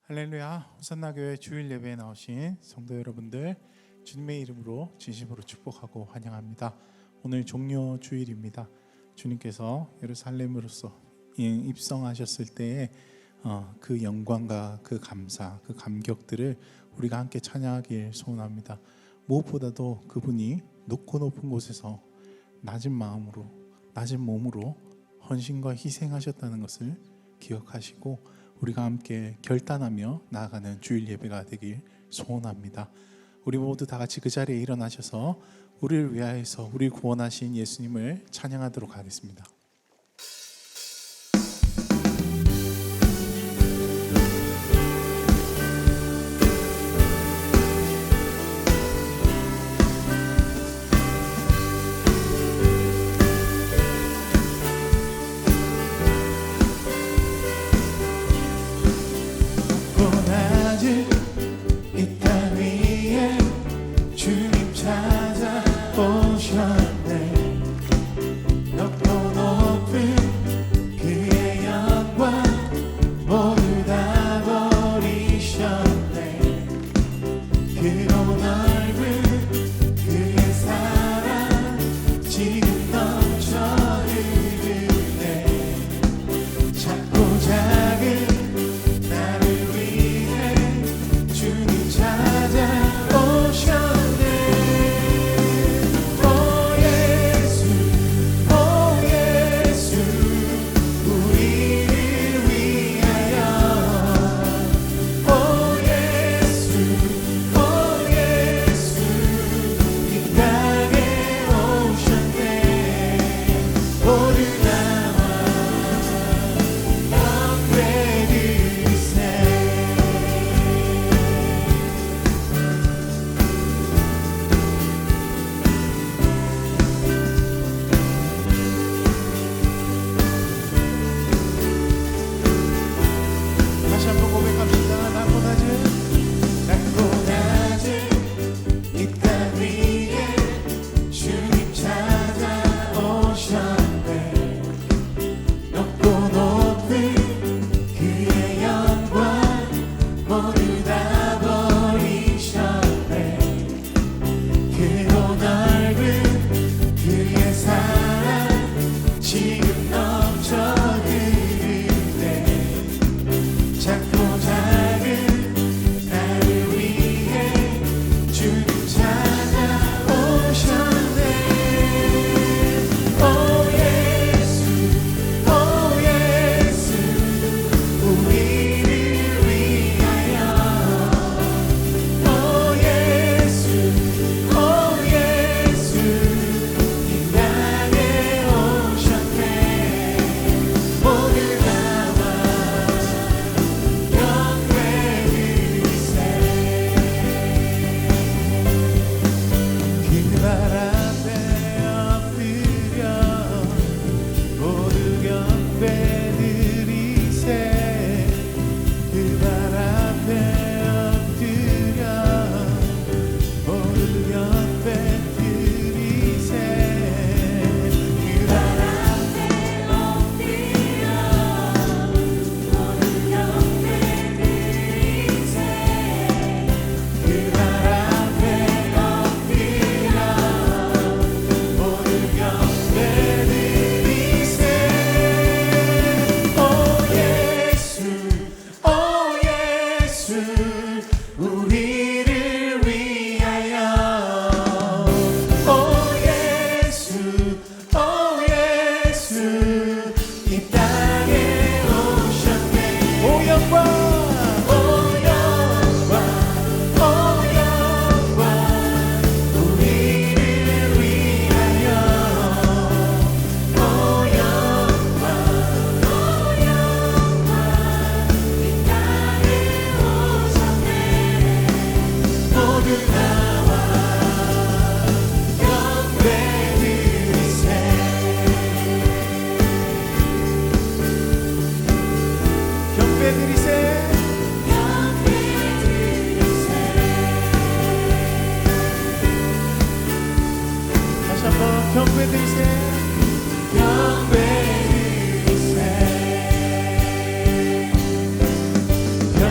할렐루야, 호산나 교회 주일 예배에 나오신 성도 여러분들, 주님의 이름으로 진심으로 축복하고 환영합니다. 오늘 종료 주일입니다. 주님께서 예루살렘으로서 입성하셨을 때에 그 영광과 그 감사, 그 감격들을 우리가 함께 찬양하길 소원합니다. 무엇보다도 그분이 높고 높은 곳에서 낮은 마음으로, 낮은 몸으로 헌신과 희생하셨다는 것을 기억하시고 우리가 함께 결단하며 나아가는 주일 예배가 되길 소원합니다. 우리 모두 다 같이 그 자리에 일어나셔서 우리를 위하여서 우리를 구원하신 예수님을 찬양하도록 하겠습니다. 경배드리세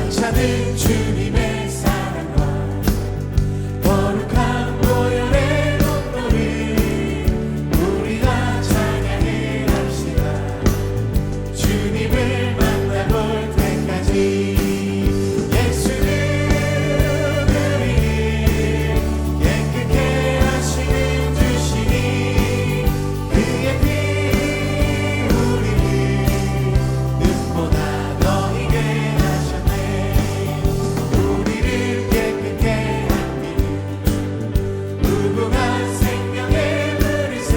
차는 주님의 사랑과 거룩한 보혈의 눈물을 우리가 찬양을 합시다. 주님을 만나볼 때까지 예수는 우리를 깨끗게 하시는 주시니 그의 피 우리를 눈보다 더 이게 하셨네. 우리를 깨끗게 한 피 무궁한 생명의 물이새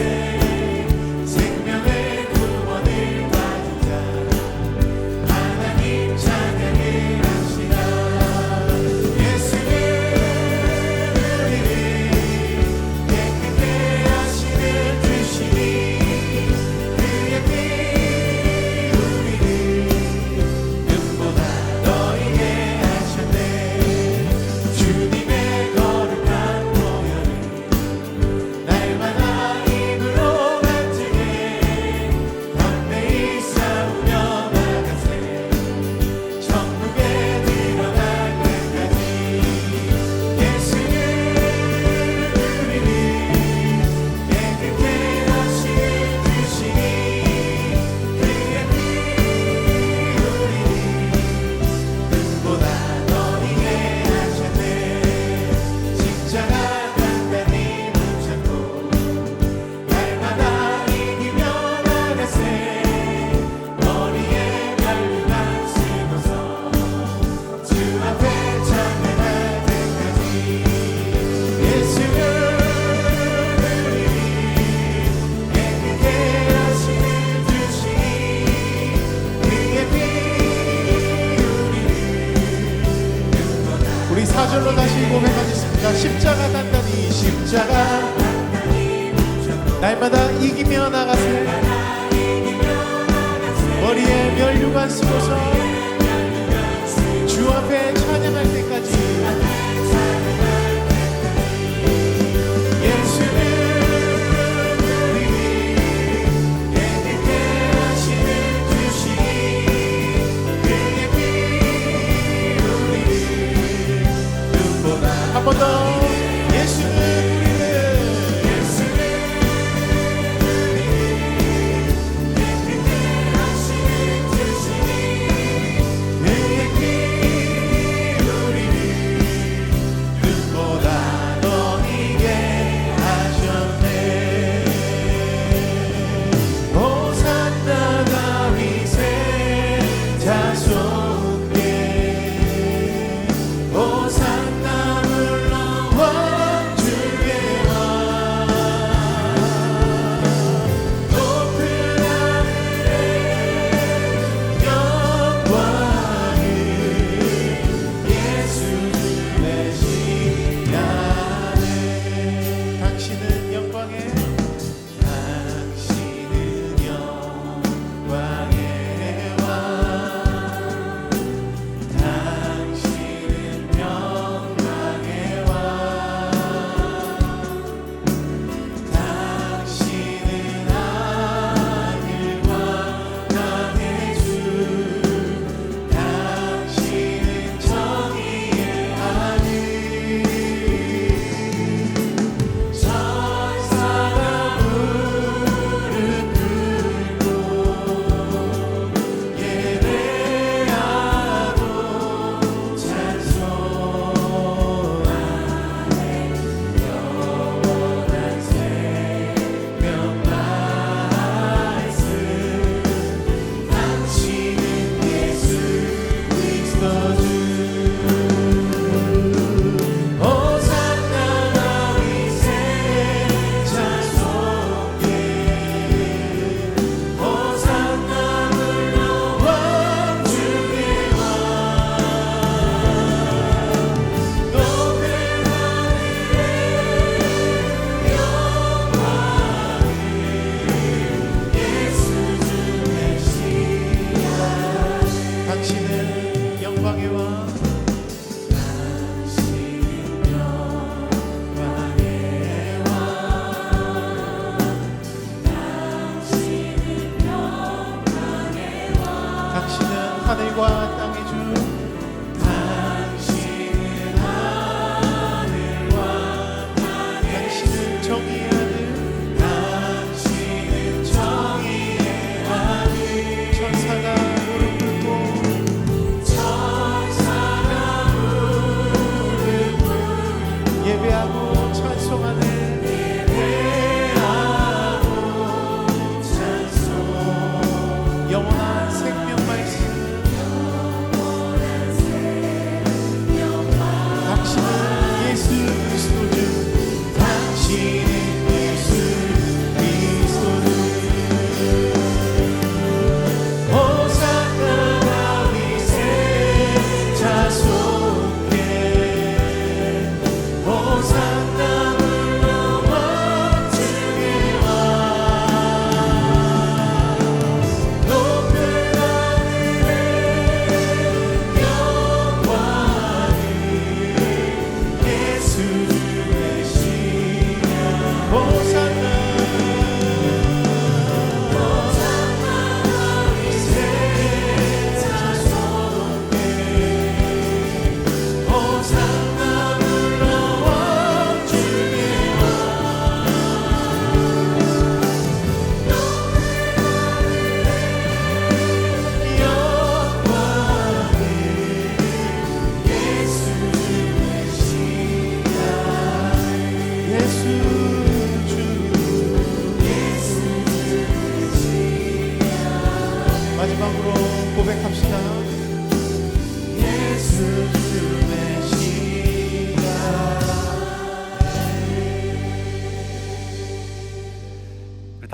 생명의 구원을 받은 자 하나님 찬양을 합시다. 예수는 우리를 깨끗게 하시는 주시니 그의 피 우리를 눈보다 더 이게 하셨네. 주님의 거룩한 보혈을 날마다 입으로 간증해 담대히 싸우며 나가세. 천국에 들어갈 때까지 예수는 우리를 깨끗게 하시는 주시니 그의 피 우리를 눈보다 더 이게 하셨네. 십자가 단단히 붙잡고 날마다 이기며 나가세. 머리에 멸류관 쓰고서 주 앞에 찬양할 때까지 예수는 우리를 깨끗게 하시는 주시니 그의 피 우리를 우리 사절로 다시 고백하겠습니다. 십자가 단단히 십자가 날마다 이기며 나가세. 머리에 멸류관 쓰고서 주 앞에 찬양할 때까지 예수는 우리를 깨끗게 하시는 주시니 그의 피 우리를 눈보다 한 번 더 예수는 우리를 깨끗게 하시는 주시니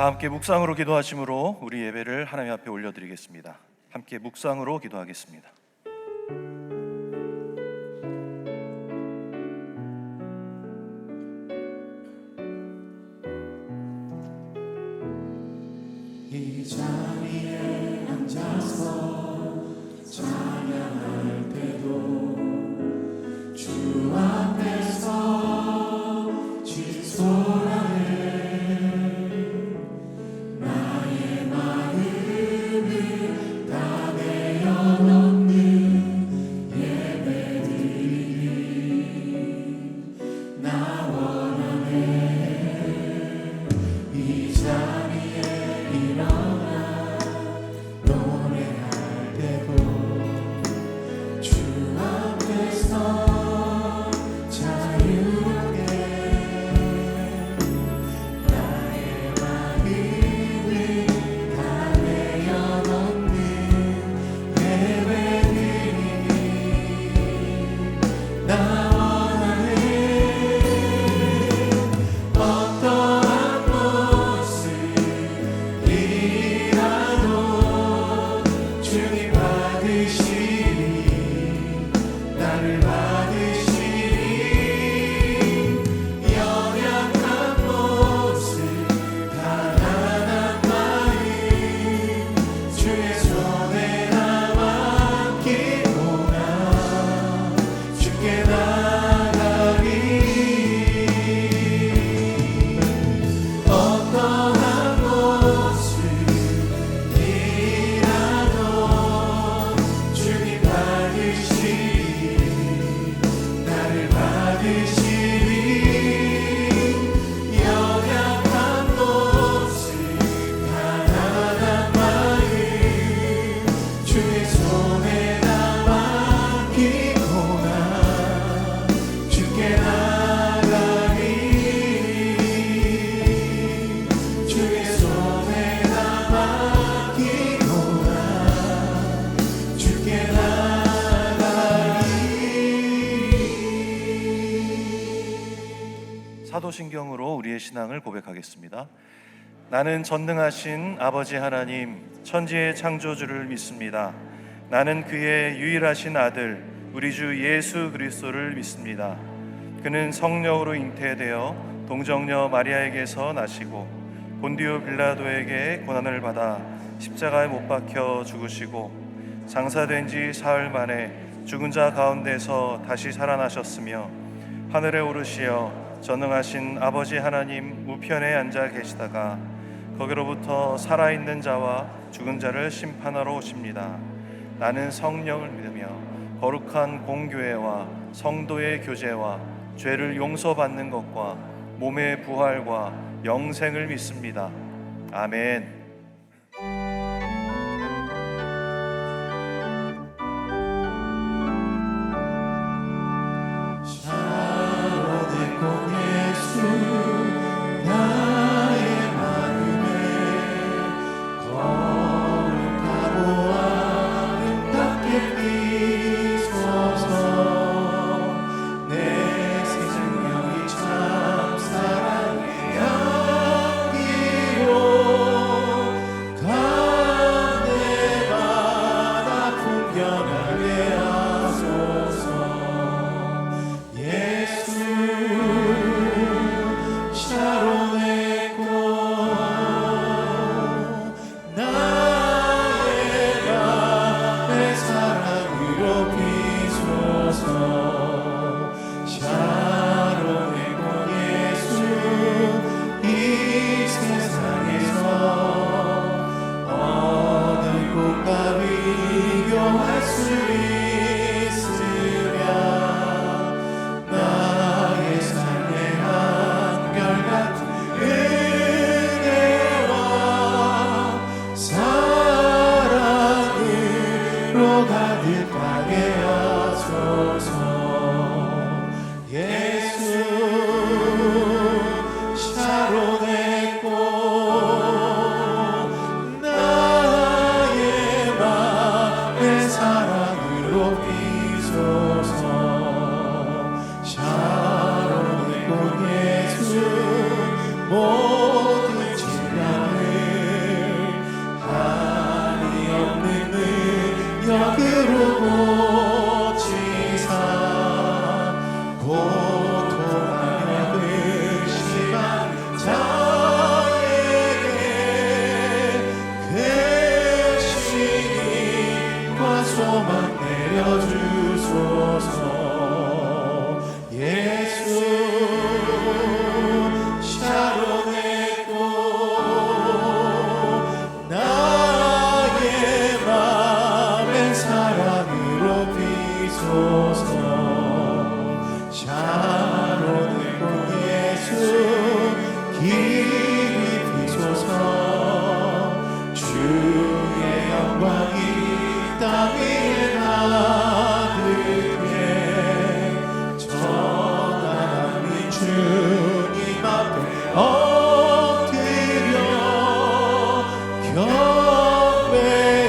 다 함께 묵상으로 기도하심으로 우리 예배를 하나님 앞에 올려드리겠습니다. 함께 묵상으로 기도하겠습니다. 이 자리에 앉아서 찬양할 때도 주 앞에서 진솔하네. 나의 마음을 다 내어놓는 예배드리니 나 원하네. 이 자리에 일어나 노래할 때도 주 앞에서 자유롭게 나의 마음을 다 내어놓는 예배드리니 나 원하네. 어떠한 모습이라도 주님 받으시니 나를 받으시니 연약한 모습 가난한 마음 주의 손에 다 맡기고 나 주께 나가리. 어떠한 모습이라도 주님 받으시니 나를 받으시니 연약한 모습 가난한 마음 주의 손에 다 맡기고 나 주께 나가리. 주의 손에 다 맡기고 나 주께 나가리. 사도신경으로 우리의 신앙을 고백하겠습니다. 나는 전능하신 아버지 하나님 천지의 창조주를 믿습니다. 나는 그의 유일하신 아들 우리 주 예수 그리스도를 믿습니다. 그는 성령으로 잉태되어 동정녀 마리아에게서 나시고 본디오 빌라도에게 고난을 받아 십자가에 못 박혀 죽으시고 장사된 지 사흘 만에 죽은 자 가운데서 다시 살아나셨으며 하늘에 오르시어 전능하신 아버지 하나님 우편에 앉아 계시다가 거기로부터 살아있는 자와 죽은 자를 심판하러 오십니다. 나는 성령을 믿으며 거룩한 공교회와 성도의 교제와 죄를 용서받는 것과 몸의 부활과 영생을 믿습니다. 아멘. 샤롯의 꽃 예수 나의 마음에 거룩하고 아름답게 비소서. 내 생명이 참 사랑의 향기로 예수 샤론의 꽃 나의 맘의 사랑으로 비소서 샤론의 꽃 예수 길이 비소서 주의 영광이 땅 위에 나들게 전하나님 주님 앞에 엎드려 경배하며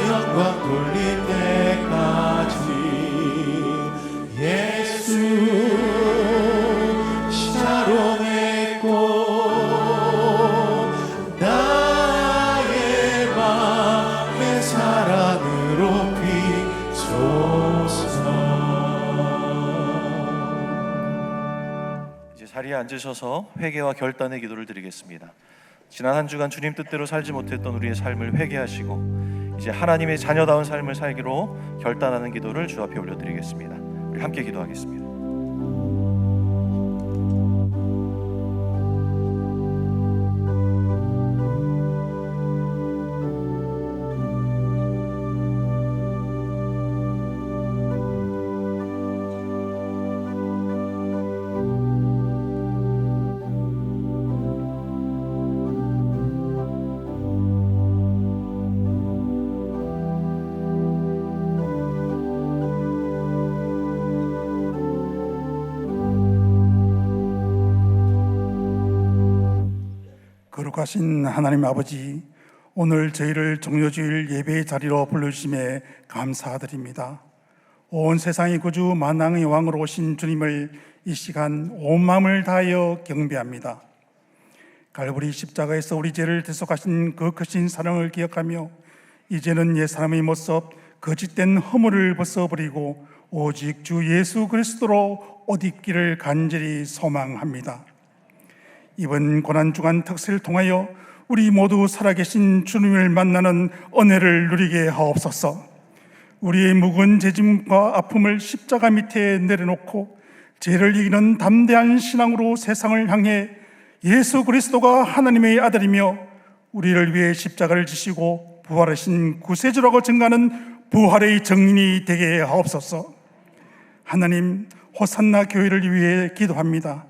영광 돌릴 때까지 예수 샤론의 꽃 나의 맘의 사랑으로 비소서. 이제 자리에 앉으셔서 회개와 결단의 기도를 드리겠습니다. 지난 한 주간 주님 뜻대로 살지 못했던 우리의 삶을 회개하시고 이제 하나님의 자녀다운 삶을 살기로 결단하는 기도를 주 앞에 올려드리겠습니다. 우리 함께 기도하겠습니다. 거룩하신 하나님 아버지, 오늘 저희를 종료주일 예배의 자리로 불러주심에 감사드립니다. 온 세상의 구주 만왕의 왕으로 오신 주님을 이 시간 온 마음을 다하여 경배합니다. 갈보리 십자가에서 우리 죄를 대속하신 그 크신 사랑을 기억하며 이제는 옛사람의 모습 거짓된 허물을 벗어버리고 오직 주 예수 그리스도로 옷 입기를 간절히 소망합니다. 이번 고난주간 특세를 통하여 우리 모두 살아계신 주님을 만나는 은혜를 누리게 하옵소서. 우리의 묵은 죄짐과 아픔을 십자가 밑에 내려놓고 죄를 이기는 담대한 신앙으로 세상을 향해 예수 그리스도가 하나님의 아들이며 우리를 위해 십자가를 지시고 부활하신 구세주라고 증가하는 부활의 증인이 되게 하옵소서. 하나님, 호산나 교회를 위해 기도합니다.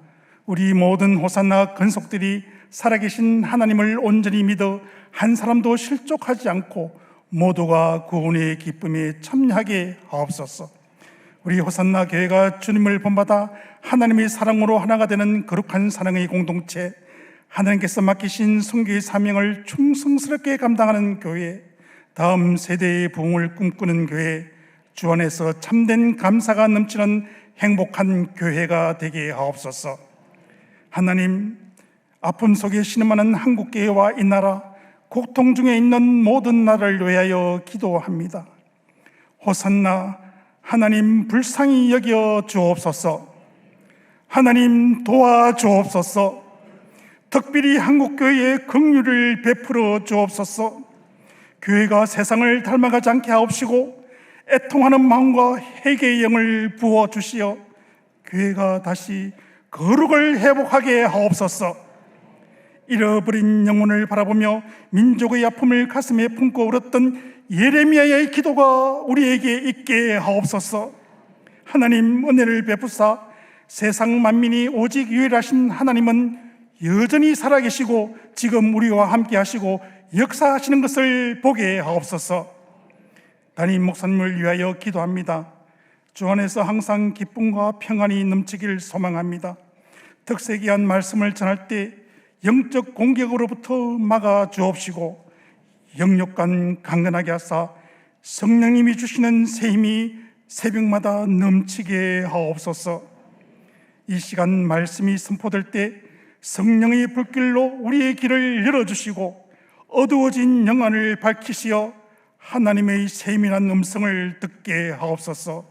우리 모든 호산나 근속들이 살아계신 하나님을 온전히 믿어 한 사람도 실족하지 않고 모두가 구원의 기쁨에 참여하게 하옵소서. 우리 호산나 교회가 주님을 본받아 하나님의 사랑으로 하나가 되는 거룩한 사랑의 공동체, 하나님께서 맡기신 선교의 사명을 충성스럽게 감당하는 교회, 다음 세대의 부흥을 꿈꾸는 교회, 주 안에서 참된 감사가 넘치는 행복한 교회가 되게 하옵소서. 하나님, 아픔 속에 신음하는 한국교회와 이 나라, 고통 중에 있는 모든 나라를 위하여 기도합니다. 호산나, 하나님 불쌍히 여겨 주옵소서. 하나님 도와주옵소서. 특별히 한국교회에 긍휼을 베풀어 주옵소서. 교회가 세상을 닮아가지 않게 하옵시고 애통하는 마음과 회개의 영을 부어주시어 교회가 다시 거룩을 회복하게 하옵소서. 잃어버린 영혼을 바라보며 민족의 아픔을 가슴에 품고 울었던 예레미야의 기도가 우리에게 있게 하옵소서. 하나님 은혜를 베푸사 세상 만민이 오직 유일하신 하나님은 여전히 살아계시고 지금 우리와 함께 하시고 역사하시는 것을 보게 하옵소서. 담임 목사님을 위하여 기도합니다. 주 안에서 항상 기쁨과 평안이 넘치길 소망합니다. 특세기한 말씀을 전할 때 영적 공격으로부터 막아 주옵시고 영육간 강건하게 하사 성령님이 주시는 새 힘이 새벽마다 넘치게 하옵소서. 이 시간 말씀이 선포될 때 성령의 불길로 우리의 길을 열어주시고 어두워진 영안을 밝히시어 하나님의 세밀한 음성을 듣게 하옵소서.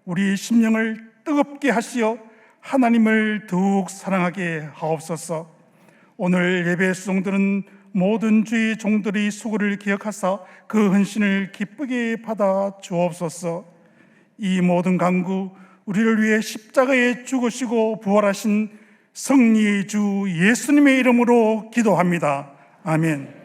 우리의 심령을 뜨겁게 하시어 하나님을 더욱 사랑하게 하옵소서. 오늘 예배 수종들은 모든 주의 종들의 수고를 기억하사 그 헌신을 기쁘게 받아 주옵소서. 이 모든 간구 우리를 위해 십자가에 죽으시고 부활하신 승리의 주 예수님의 이름으로 기도합니다. 아멘.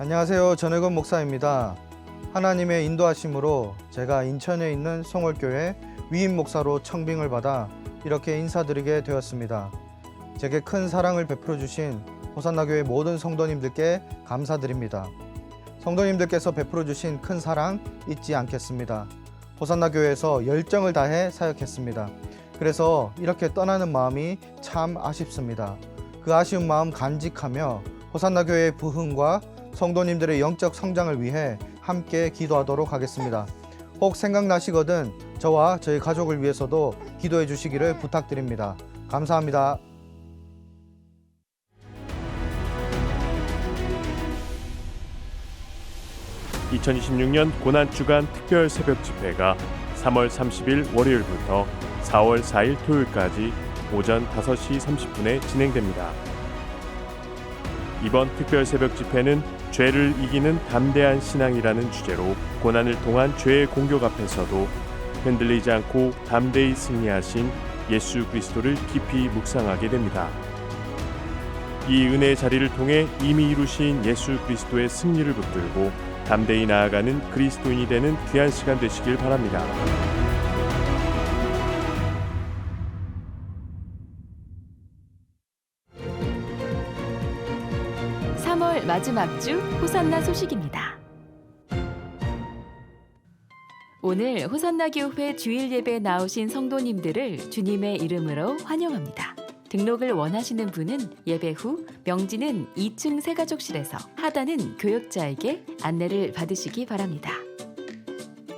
안녕하세요. 전혜건 목사입니다. 하나님의 인도하심으로 제가 인천에 있는 송월교회 위임 목사로 청빙을 받아 이렇게 인사드리게 되었습니다. 제게 큰 사랑을 베풀어 주신 호산나교회 모든 성도님들께 감사드립니다. 성도님들께서 베풀어 주신 큰 사랑 잊지 않겠습니다. 호산나교회에서 열정을 다해 사역했습니다. 그래서 이렇게 떠나는 마음이 참 아쉽습니다. 그 아쉬운 마음 간직하며 호산나교회의 부흥과 성도님들의 영적 성장을 위해 함께 기도하도록 하겠습니다. 혹 생각나시거든 저와 저희 가족을 위해서도 기도해 주시기를 부탁드립니다. 감사합니다. 2026년 고난주간 특별 새벽 집회가 3월 30일 월요일부터 4월 4일 토요일까지 오전 5시 30분에 진행됩니다. 이번 특별 새벽 집회는 죄를 이기는 담대한 신앙이라는 주제로 고난을 통한 죄의 공격 앞에서도 흔들리지 않고 담대히 승리하신 예수 그리스도를 깊이 묵상하게 됩니다. 이 은혜의 자리를 통해 이미 이루신 예수 그리스도의 승리를 붙들고 담대히 나아가는 그리스도인이 되는 귀한 시간 되시길 바랍니다. 3월 마지막 주 호산나 소식입니다. 오늘 호산나 교회 주일 예배에 나오신 성도님들을 주님의 이름으로 환영합니다. 등록을 원하시는 분은 예배 후 명지는 2층 새가족실에서, 하단은 교역자에게 안내를 받으시기 바랍니다.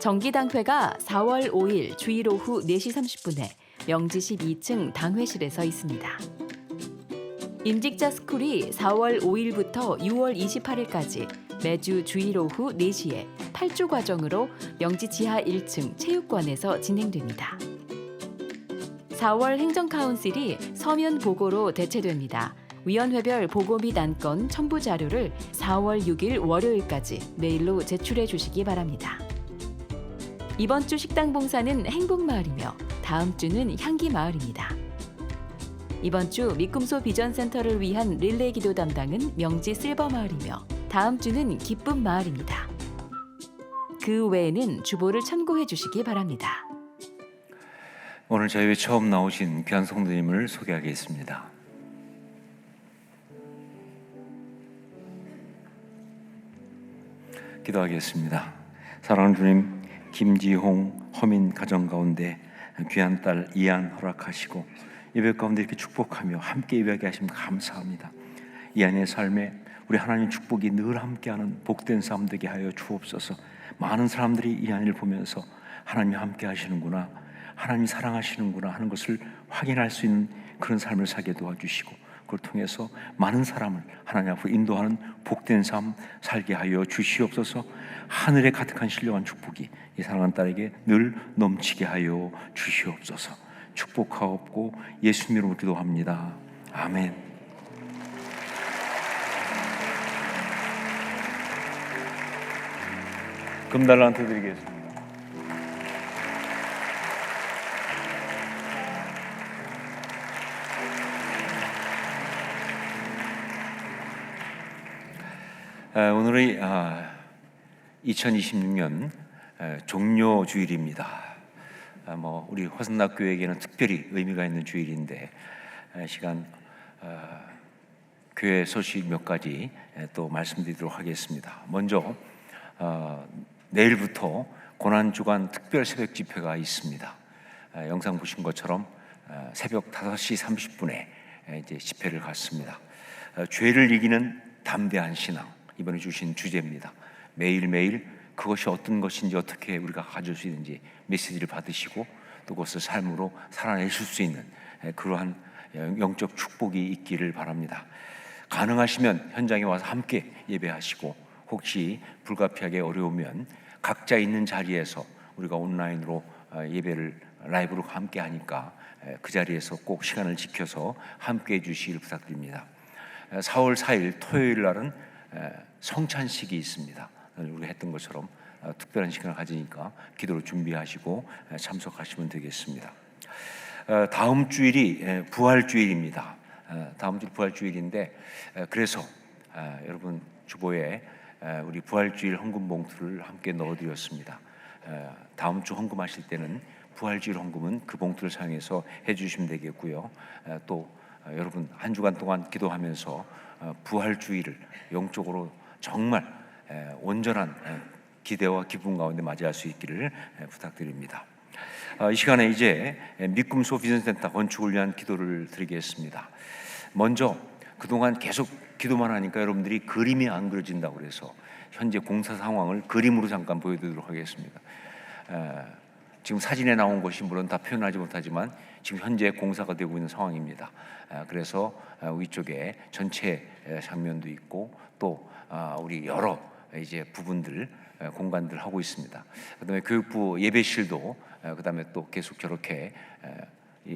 정기당회가 4월 5일 주일 오후 4시 30분에 명지실 2층 당회실에서 있습니다. 임직자 스쿨이 4월 5일부터 6월 28일까지 매주 주일 오후 4시에 8주 과정으로 명지 지하 1층 체육관에서 진행됩니다. 4월 행정카운실이 서면 보고로 대체됩니다. 위원회별 보고 및 안건 첨부 자료를 4월 6일 월요일까지 메일로 제출해 주시기 바랍니다. 이번 주 식당 봉사는 행복마을이며 다음 주는 향기마을입니다. 이번 주 미꿈소 비전센터를 위한 릴레이 기도 담당은 명지 실버마을이며 다음 주는 기쁨마을입니다. 그 외에는 주보를 참고해 주시기 바랍니다. 오늘 저희 처음 나오신 귀한 성도님을 소개하겠습니다. 기도하겠습니다. 사랑하는 주님, 김지홍 허민 가정 가운데 귀한 딸 이안 허락하시고 예배 가운데 이렇게 축복하며 함께 예배하게 하시면 감사합니다. 이안의 삶에 우리 하나님 축복이 늘 함께하는 복된 삶 되게 하여 주옵소서. 많은 사람들이 이안을 보면서 하나님이 함께 하시는구나, 하나님이 사랑하시는구나 하는 것을 확인할 수 있는 그런 삶을 살게 도와주시고, 그걸 통해서 많은 사람을 하나님 앞으로 인도하는 복된 삶 살게 하여 주시옵소서. 하늘에 가득한 신령한 축복이 이 사랑하는 딸에게 늘 넘치게 하여 주시옵소서. 축복하옵고 예수님 이름으로 기도합니다. 아멘. 금달란트 드리겠습니다. 오늘이 2026년 종료 주일입니다. 우리 호산나 교회에게는 특별히 의미가 있는 주일인데 시간 교회 소식 몇 가지 또 말씀드리도록 하겠습니다. 먼저 내일부터 고난주간 특별 새벽 집회가 있습니다. 영상 보신 것처럼 새벽 5시 30분에 이제 집회를 갖습니다. 죄를 이기는 담대한 신앙, 이번에 주신 주제입니다. 매일매일 그것이 어떤 것인지, 어떻게 우리가 가질 수 있는지 메시지를 받으시고 또 그것을 삶으로 살아내실 수 있는 그러한 영적 축복이 있기를 바랍니다. 가능하시면 현장에 와서 함께 예배하시고, 혹시 불가피하게 어려우면 각자 있는 자리에서 우리가 온라인으로 예배를 라이브로 함께 하니까 그 자리에서 꼭 시간을 지켜서 함께 해주시길 부탁드립니다. 4월 4일 토요일 날은 성찬식이 있습니다. 우리가 했던 것처럼 특별한 시간을 가지니까 기도로 준비하시고 참석하시면 되겠습니다. 다음 주일이 부활주일입니다. 다음 주 부활주일인데 그래서 여러분 주보에 우리 부활주일 헌금 봉투를 함께 넣어드렸습니다. 다음 주 헌금하실 때는 부활주일 헌금은 그 봉투를 사용해서 해주시면 되겠고요. 또 여러분 한 주간 동안 기도하면서 부활주일을 영적으로 정말 온전한 기대와 기쁨 가운데 맞이할 수 있기를 부탁드립니다. 이 시간에 이제 미꿈소 비전센터 건축을 위한 기도를 드리겠습니다. 먼저 그동안 계속 기도만 하니까 여러분들이 그림이 안 그려진다고 그래서 현재 공사 상황을 그림으로 잠깐 보여드리도록 하겠습니다. 지금 사진에 나온 것이 물론 다 표현하지 못하지만 지금 현재 공사가 되고 있는 상황입니다. 그래서 위쪽에 전체 장면도 있고 또 우리 여러 이제 부분들 공간들 하고 있습니다. 그다음에 교육부 예배실도 그다음에 또 계속 저렇게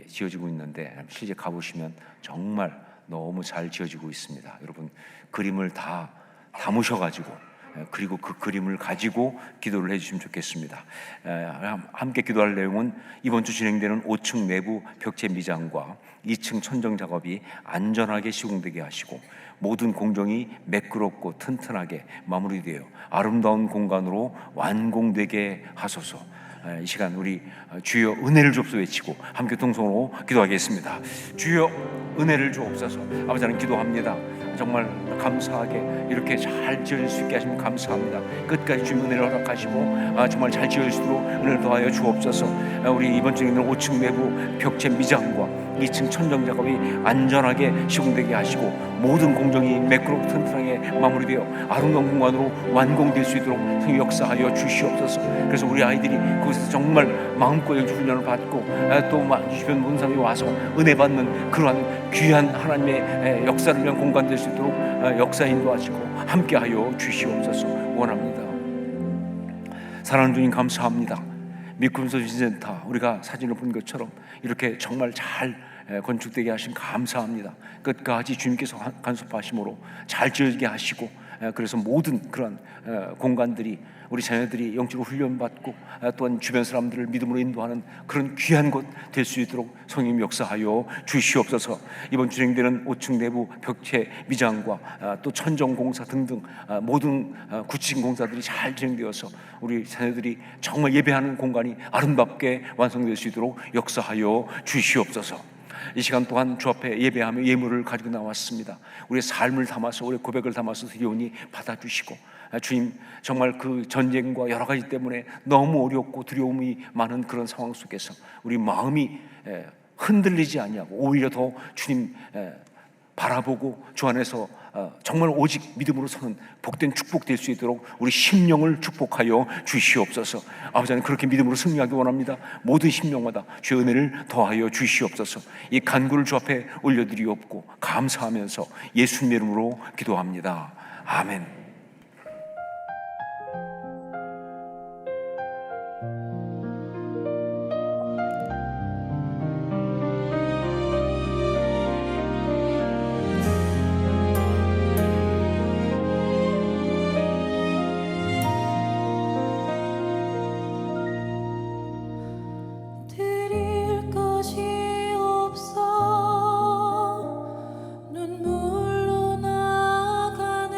지어지고 있는데 실제 가보시면 정말 너무 잘 지어지고 있습니다. 여러분 그림을 다 담으셔가지고 그리고 그 그림을 가지고 기도를 해주시면 좋겠습니다. 함께 기도할 내용은 이번 주 진행되는 5층 내부 벽체 미장과 2층 천정 작업이 안전하게 시공되게 하시고 모든 공정이 매끄럽고 튼튼하게 마무리되어 아름다운 공간으로 완공되게 하소서. 이 시간 우리 주여 은혜를 주옵소서 외치고 함께 동성으로 기도하겠습니다. 주여 은혜를 주옵소서. 아버지 하나님 기도합니다. 정말 감사하게 이렇게 잘 지어질 수 있게 하시면 감사합니다. 끝까지 주님 은혜를 허락하시고 정말 잘 지어질 수 있도록 은혜를 더하여 주옵소서. 우리 이번 주에 있는 5층 내부 벽체 미장과 2층 천정 작업이 안전하게 시공되게 하시고 모든 공정이 매끄럽고 튼튼하게 마무리되어 아름다운 공간으로 완공될 수 있도록 성령 역사하여 주시옵소서. 그래서 우리 아이들이 거기서 정말 마음껏 훈련을 받고 또 주변 모든 사람이 와서 은혜 받는 그러한 귀한 하나님의 역사를 위한 공간 될 수 있도록 역사 인도하시고 함께하여 주시옵소서 원합니다. 사랑하는 주님 감사합니다. 미꾸름소 진센터 우리가 사진을 본 것처럼 이렇게 정말 잘 건축되게 하신 감사합니다. 끝까지 주님께서 간섭하심으로 잘 지어지게 하시고 그래서 모든 그런 공간들이 우리 자녀들이 영적으로 훈련받고 또한 주변 사람들을 믿음으로 인도하는 그런 귀한 곳 될 수 있도록 성령 역사하여 주시옵소서. 이번 진행되는 5층 내부 벽체 미장과 또 천정 공사 등등 모든 구층 공사들이 잘 진행되어서 우리 자녀들이 정말 예배하는 공간이 아름답게 완성될 수 있도록 역사하여 주시옵소서. 이 시간 또한 주 앞에 예배하며 예물을 가지고 나왔습니다. 우리의 삶을 담아서 우리의 고백을 담아서 드리오니 받아주시고 주님 정말 그 전쟁과 여러 가지 때문에 너무 어렵고 두려움이 많은 그런 상황 속에서 우리 마음이 흔들리지 아니하고 오히려 더 주님 바라보고 주 안에서 정말 오직 믿음으로 서는 복된 축복 될 수 있도록 우리 심령을 축복하여 주시옵소서. 아버지 하나님 그렇게 믿음으로 승리하기 원합니다. 모든 심령마다 주의 은혜를 더하여 주시옵소서. 이 간구를 주 앞에 올려드리옵고 감사하면서 예수님 이름으로 기도합니다. 아멘. 드릴 것이 없어 눈물로 나가네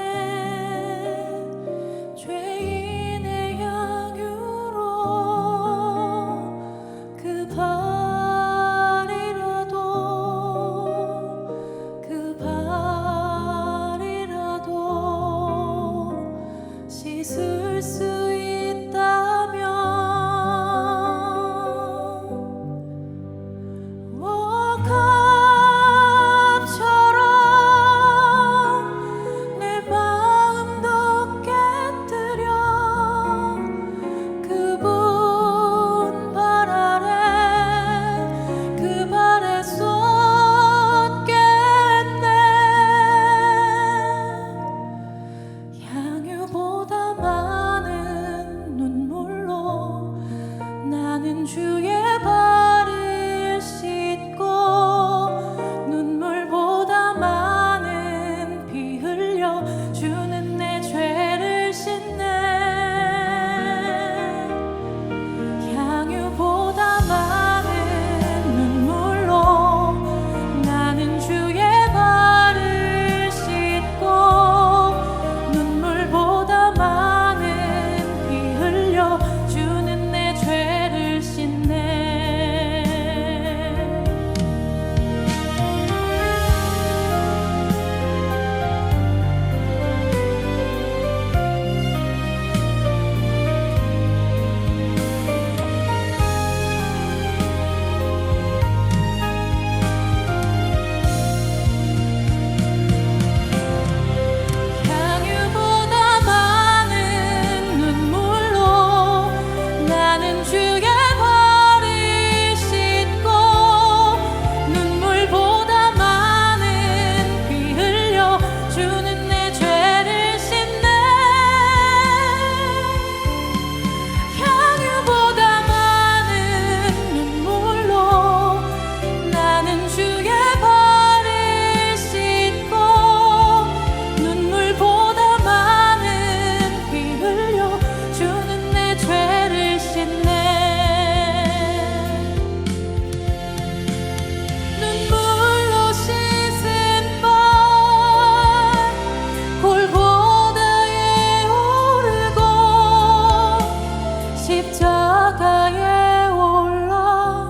십자가에 올라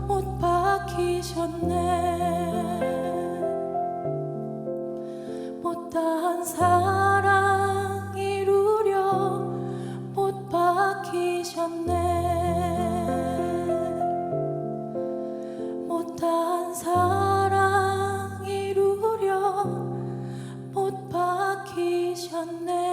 못 박히셨네. 못다한 사랑 이루려 못 박히셨네. 못다한 사랑 이루려 못 박히셨네.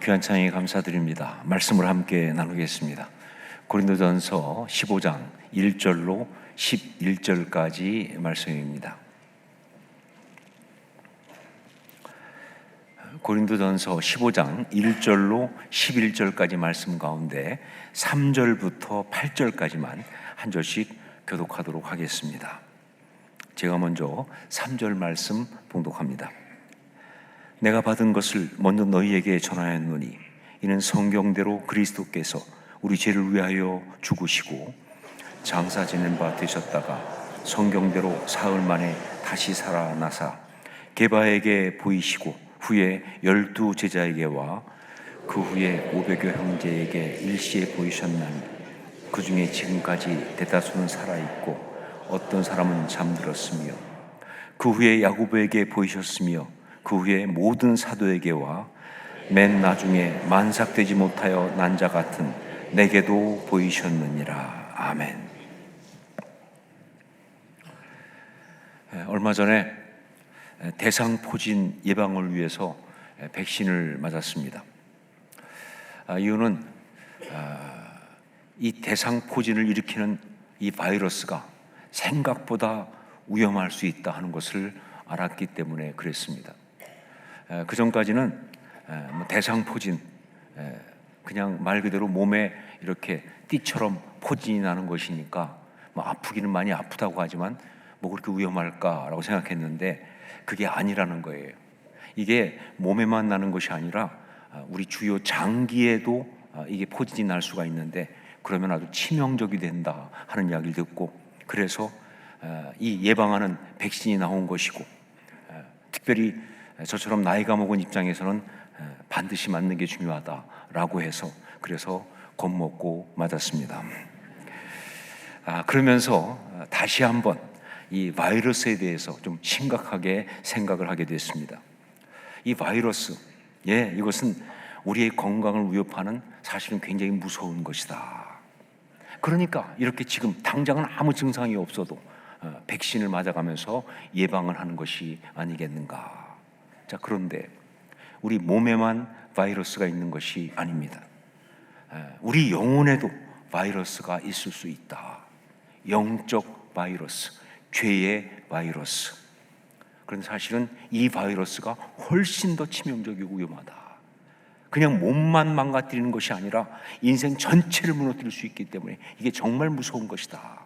귀한 찬양에 감사드립니다. 말씀을 함께 나누겠습니다. 고린도전서 15장 1절로 11절까지 말씀입니다. 고린도전서 15장 1절로 11절까지 말씀 가운데 3절부터 8절까지만 한 절씩 교독하도록 하겠습니다. 제가 먼저 3절 말씀 봉독합니다. 내가 받은 것을 먼저 너희에게 전하였노니 이는 성경대로 그리스도께서 우리 죄를 위하여 죽으시고 장사 지낸 바 되셨다가 성경대로 사흘 만에 다시 살아나사 게바에게 보이시고 후에 12 제자에게와 그 후에 500여 형제에게 일시에 보이셨나니 그 중에 지금까지 대다수는 살아있고 어떤 사람은 잠들었으며 그 후에 야고보에게 보이셨으며 그 후에 모든 사도에게와 맨 나중에 만삭되지 못하여 난 자 같은 내게도 보이셨느니라. 아멘. 얼마 전에 대상포진 예방을 위해서 백신을 맞았습니다. 이유는 이 대상포진을 일으키는 이 바이러스가 생각보다 위험할 수 있다 하는 것을 알았기 때문에 그랬습니다. 그 전까지는 대상포진, 그냥 말 그대로 몸에 이렇게 띠처럼 포진이 나는 것이니까 뭐 아프기는 많이 아프다고 하지만 뭐 그렇게 위험할까라고 생각했는데 그게 아니라는 거예요. 이게 몸에만 나는 것이 아니라 우리 주요 장기에도 이게 포진이 날 수가 있는데 그러면 아주 치명적이 된다 하는 이야기를 듣고 그래서 이 예방하는 백신이 나온 것이고 특별히 저처럼 나이가 먹은 입장에서는 반드시 맞는 게 중요하다라고 해서 그래서 겁먹고 맞았습니다. 그러면서 다시 한번 이 바이러스에 대해서 좀 심각하게 생각을 하게 됐습니다. 이 바이러스, 이것은 우리의 건강을 위협하는 사실은 굉장히 무서운 것이다. 그러니까 이렇게 지금 당장은 아무 증상이 없어도 백신을 맞아가면서 예방을 하는 것이 아니겠는가. 자, 그런데 우리 몸에만 바이러스가 있는 것이 아닙니다. 우리 영혼에도 바이러스가 있을 수 있다. 영적 바이러스, 죄의 바이러스. 그런데 사실은 이 바이러스가 훨씬 더 치명적이고 위험하다. 그냥 몸만 망가뜨리는 것이 아니라 인생 전체를 무너뜨릴 수 있기 때문에 이게 정말 무서운 것이다.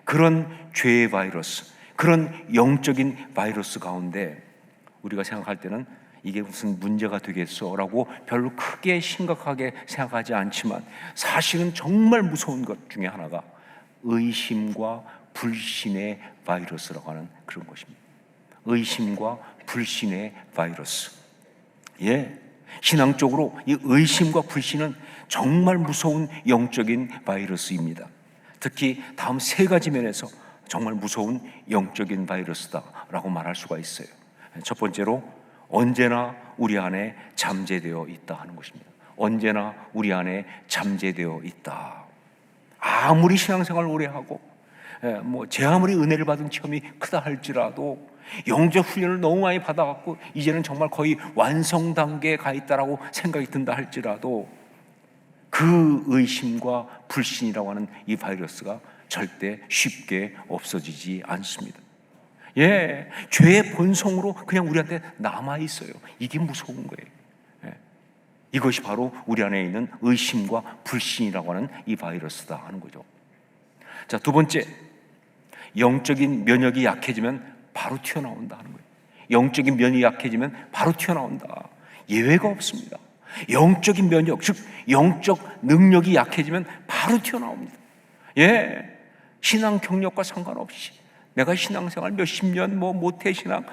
그런 죄의 바이러스, 그런 영적인 바이러스 가운데 우리가 생각할 때는 이게 무슨 문제가 되겠어라고 별로 크게 심각하게 생각하지 않지만 사실은 정말 무서운 것 중에 하나가 의심과 불신의 바이러스라고 하는 그런 것입니다. 의심과 불신의 바이러스. 신앙적으로 이 의심과 불신은 정말 무서운 영적인 바이러스입니다. 특히 다음 세 가지 면에서 정말 무서운 영적인 바이러스다라고 말할 수가 있어요. 첫 번째로 언제나 우리 안에 잠재되어 있다 하는 것입니다. 언제나 우리 안에 잠재되어 있다. 아무리 신앙생활을 오래 하고 제 아무리 은혜를 받은 체험이 크다 할지라도 영적 훈련을 너무 많이 받아갖고 이제는 정말 거의 완성 단계에 가 있다라고 생각이 든다 할지라도 그 의심과 불신이라고 하는 이 바이러스가 절대 쉽게 없어지지 않습니다. 죄의 본성으로 그냥 우리한테 남아 있어요. 이게 무서운 거예요. 이것이 바로 우리 안에 있는 의심과 불신이라고 하는 이 바이러스다 하는 거죠. 자, 두 번째, 영적인 면역이 약해지면 바로 튀어나온다 하는 거예요. 영적인 면이 약해지면 바로 튀어나온다. 예외가 없습니다. 영적인 면역, 즉 영적 능력이 약해지면 바로 튀어나옵니다. 예, 신앙 경력과 상관없이, 내가 신앙생활 몇십 년 모태 신앙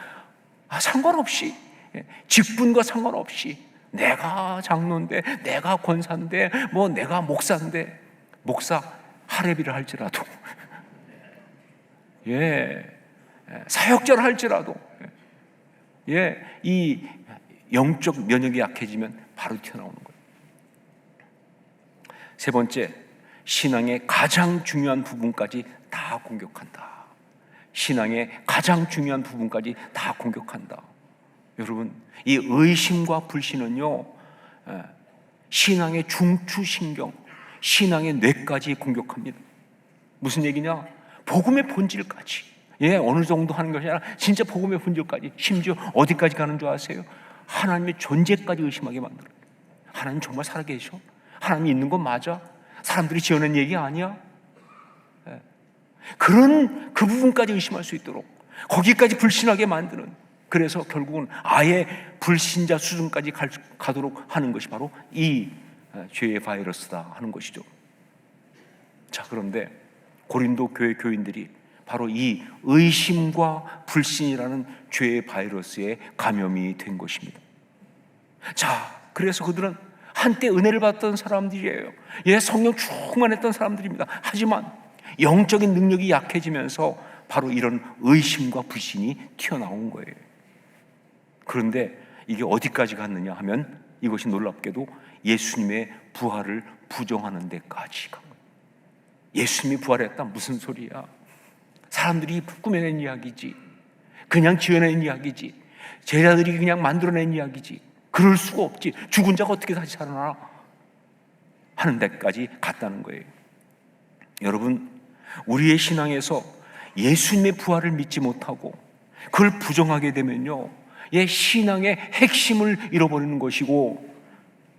상관없이, 직분과 상관없이, 내가 장로인데, 내가 권사인데, 내가 목사인데, 목사 할애비를 할지라도, 예, 사역자를 할지라도, 예, 이 영적 면역이 약해지면 바로 튀어나오는 거예요. 세 번째, 신앙의 가장 중요한 부분까지 다 공격한다. 신앙의 가장 중요한 부분까지 다 공격한다. 여러분, 이 의심과 불신은요, 신앙의 중추신경, 신앙의 뇌까지 공격합니다. 무슨 얘기냐? 복음의 본질까지. 예, 어느 정도 하는 것이 아니라 진짜 복음의 본질까지, 심지어 어디까지 가는 줄 아세요? 하나님의 존재까지 의심하게 만들어요. 하나님 정말 살아계셔? 하나님이 있는 건 맞아? 사람들이 지어낸 얘기 아니야? 예. 그런 그 부분까지 의심할 수 있도록 거기까지 불신하게 만드는, 그래서 결국은 아예 불신자 수준까지 가도록 하는 것이 바로 이 죄의 바이러스다 하는 것이죠. 자, 그런데 고린도 교회 교인들이 바로 이 의심과 불신이라는 죄의 바이러스에 감염이 된 것입니다. 자, 그래서 그들은 한때 은혜를 받던 사람들이에요. 예, 성령 충만했던 사람들입니다. 하지만 영적인 능력이 약해지면서 바로 이런 의심과 불신이 튀어나온 거예요. 그런데 이게 어디까지 갔느냐 하면 이것이 놀랍게도 예수님의 부활을 부정하는 데까지 간 거예요. 예수님이 부활했다? 무슨 소리야? 사람들이 꾸며낸 이야기지, 그냥 지어낸 이야기지, 제자들이 그냥 만들어낸 이야기지, 그럴 수가 없지, 죽은 자가 어떻게 다시 살아나 하는 데까지 갔다는 거예요. 여러분, 우리의 신앙에서 예수님의 부활을 믿지 못하고 그걸 부정하게 되면요, 신앙의 핵심을 잃어버리는 것이고,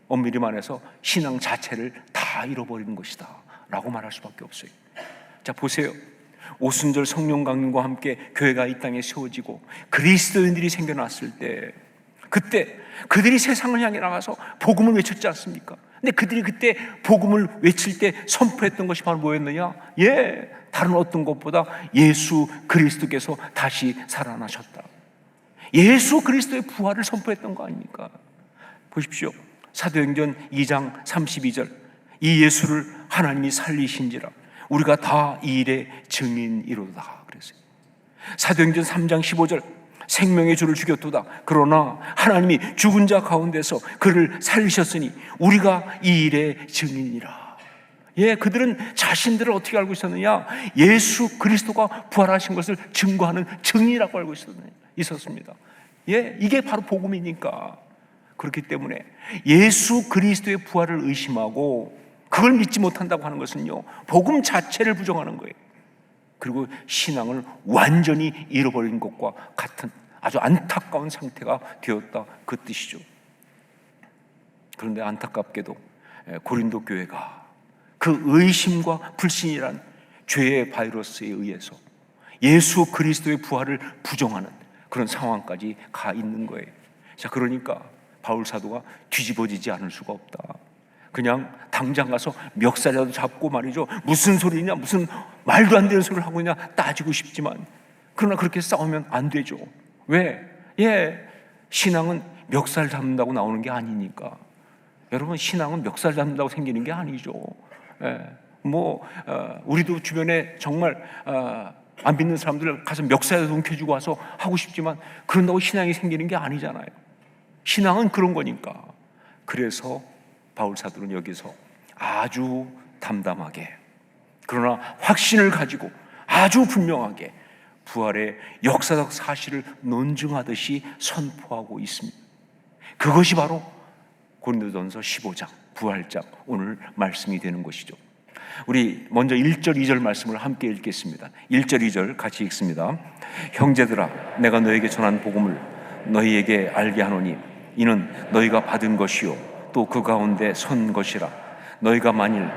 엄밀히 말해서 신앙 자체를 다 잃어버리는 것이다 라고 말할 수밖에 없어요. 자, 보세요. 오순절 성령 강림과 함께 교회가 이 땅에 세워지고 그리스도인들이 생겨났을 때, 그때 그들이 세상을 향해 나가서 복음을 외쳤지 않습니까? 근데 그들이 그때 복음을 외칠 때 선포했던 것이 바로 뭐였느냐? 다른 어떤 것보다 예수 그리스도께서 다시 살아나셨다, 예수 그리스도의 부활을 선포했던 거 아닙니까? 보십시오. 사도행전 2장 32절, 이 예수를 하나님이 살리신지라 우리가 다 이 일의 증인이로다 그랬어요. 사도행전 3장 15절, 생명의 주를 죽였도다, 그러나 하나님이 죽은 자 가운데서 그를 살리셨으니 우리가 이 일의 증인이라. 그들은 자신들을 어떻게 알고 있었느냐? 예수 그리스도가 부활하신 것을 증거하는 증인이라고 알고 있었습니다. 이게 바로 복음이니까. 그렇기 때문에 예수 그리스도의 부활을 의심하고 그걸 믿지 못한다고 하는 것은요, 복음 자체를 부정하는 거예요. 그리고 신앙을 완전히 잃어버린 것과 같은 아주 안타까운 상태가 되었다, 그 뜻이죠. 그런데 안타깝게도 고린도 교회가 그 의심과 불신이란 죄의 바이러스에 의해서 예수 그리스도의 부활을 부정하는 그런 상황까지 가 있는 거예요. 자, 그러니까 바울 사도가 뒤집어지지 않을 수가 없다. 그냥 당장 가서 멱살이라도 잡고 말이죠, 무슨 소리냐, 무슨 말도 안 되는 소리를 하고 있냐 따지고 싶지만, 그러나 그렇게 싸우면 안 되죠. 왜? 신앙은 멱살 잡는다고 나오는 게 아니니까. 여러분, 신앙은 멱살 잡는다고 생기는 게 아니죠. 우리도 주변에 정말 안 믿는 사람들 가서 멱살에도 움켜쥐고 와서 하고 싶지만 그런다고 신앙이 생기는 게 아니잖아요. 신앙은 그런 거니까. 그래서 바울 사도는 여기서 아주 담담하게, 그러나 확신을 가지고 아주 분명하게 부활의 역사적 사실을 논증하듯이 선포하고 있습니다. 그것이 바로 고린도전서 15장 부활장, 오늘 말씀이 되는 것이죠. 우리 먼저 1절 2절 말씀을 함께 읽겠습니다. 1절 2절 같이 읽습니다. 형제들아, 내가 너에게 전한 복음을 너희에게 알게 하노니 이는 너희가 받은 것이요 또 그 가운데 선 것이라. 너희가 만일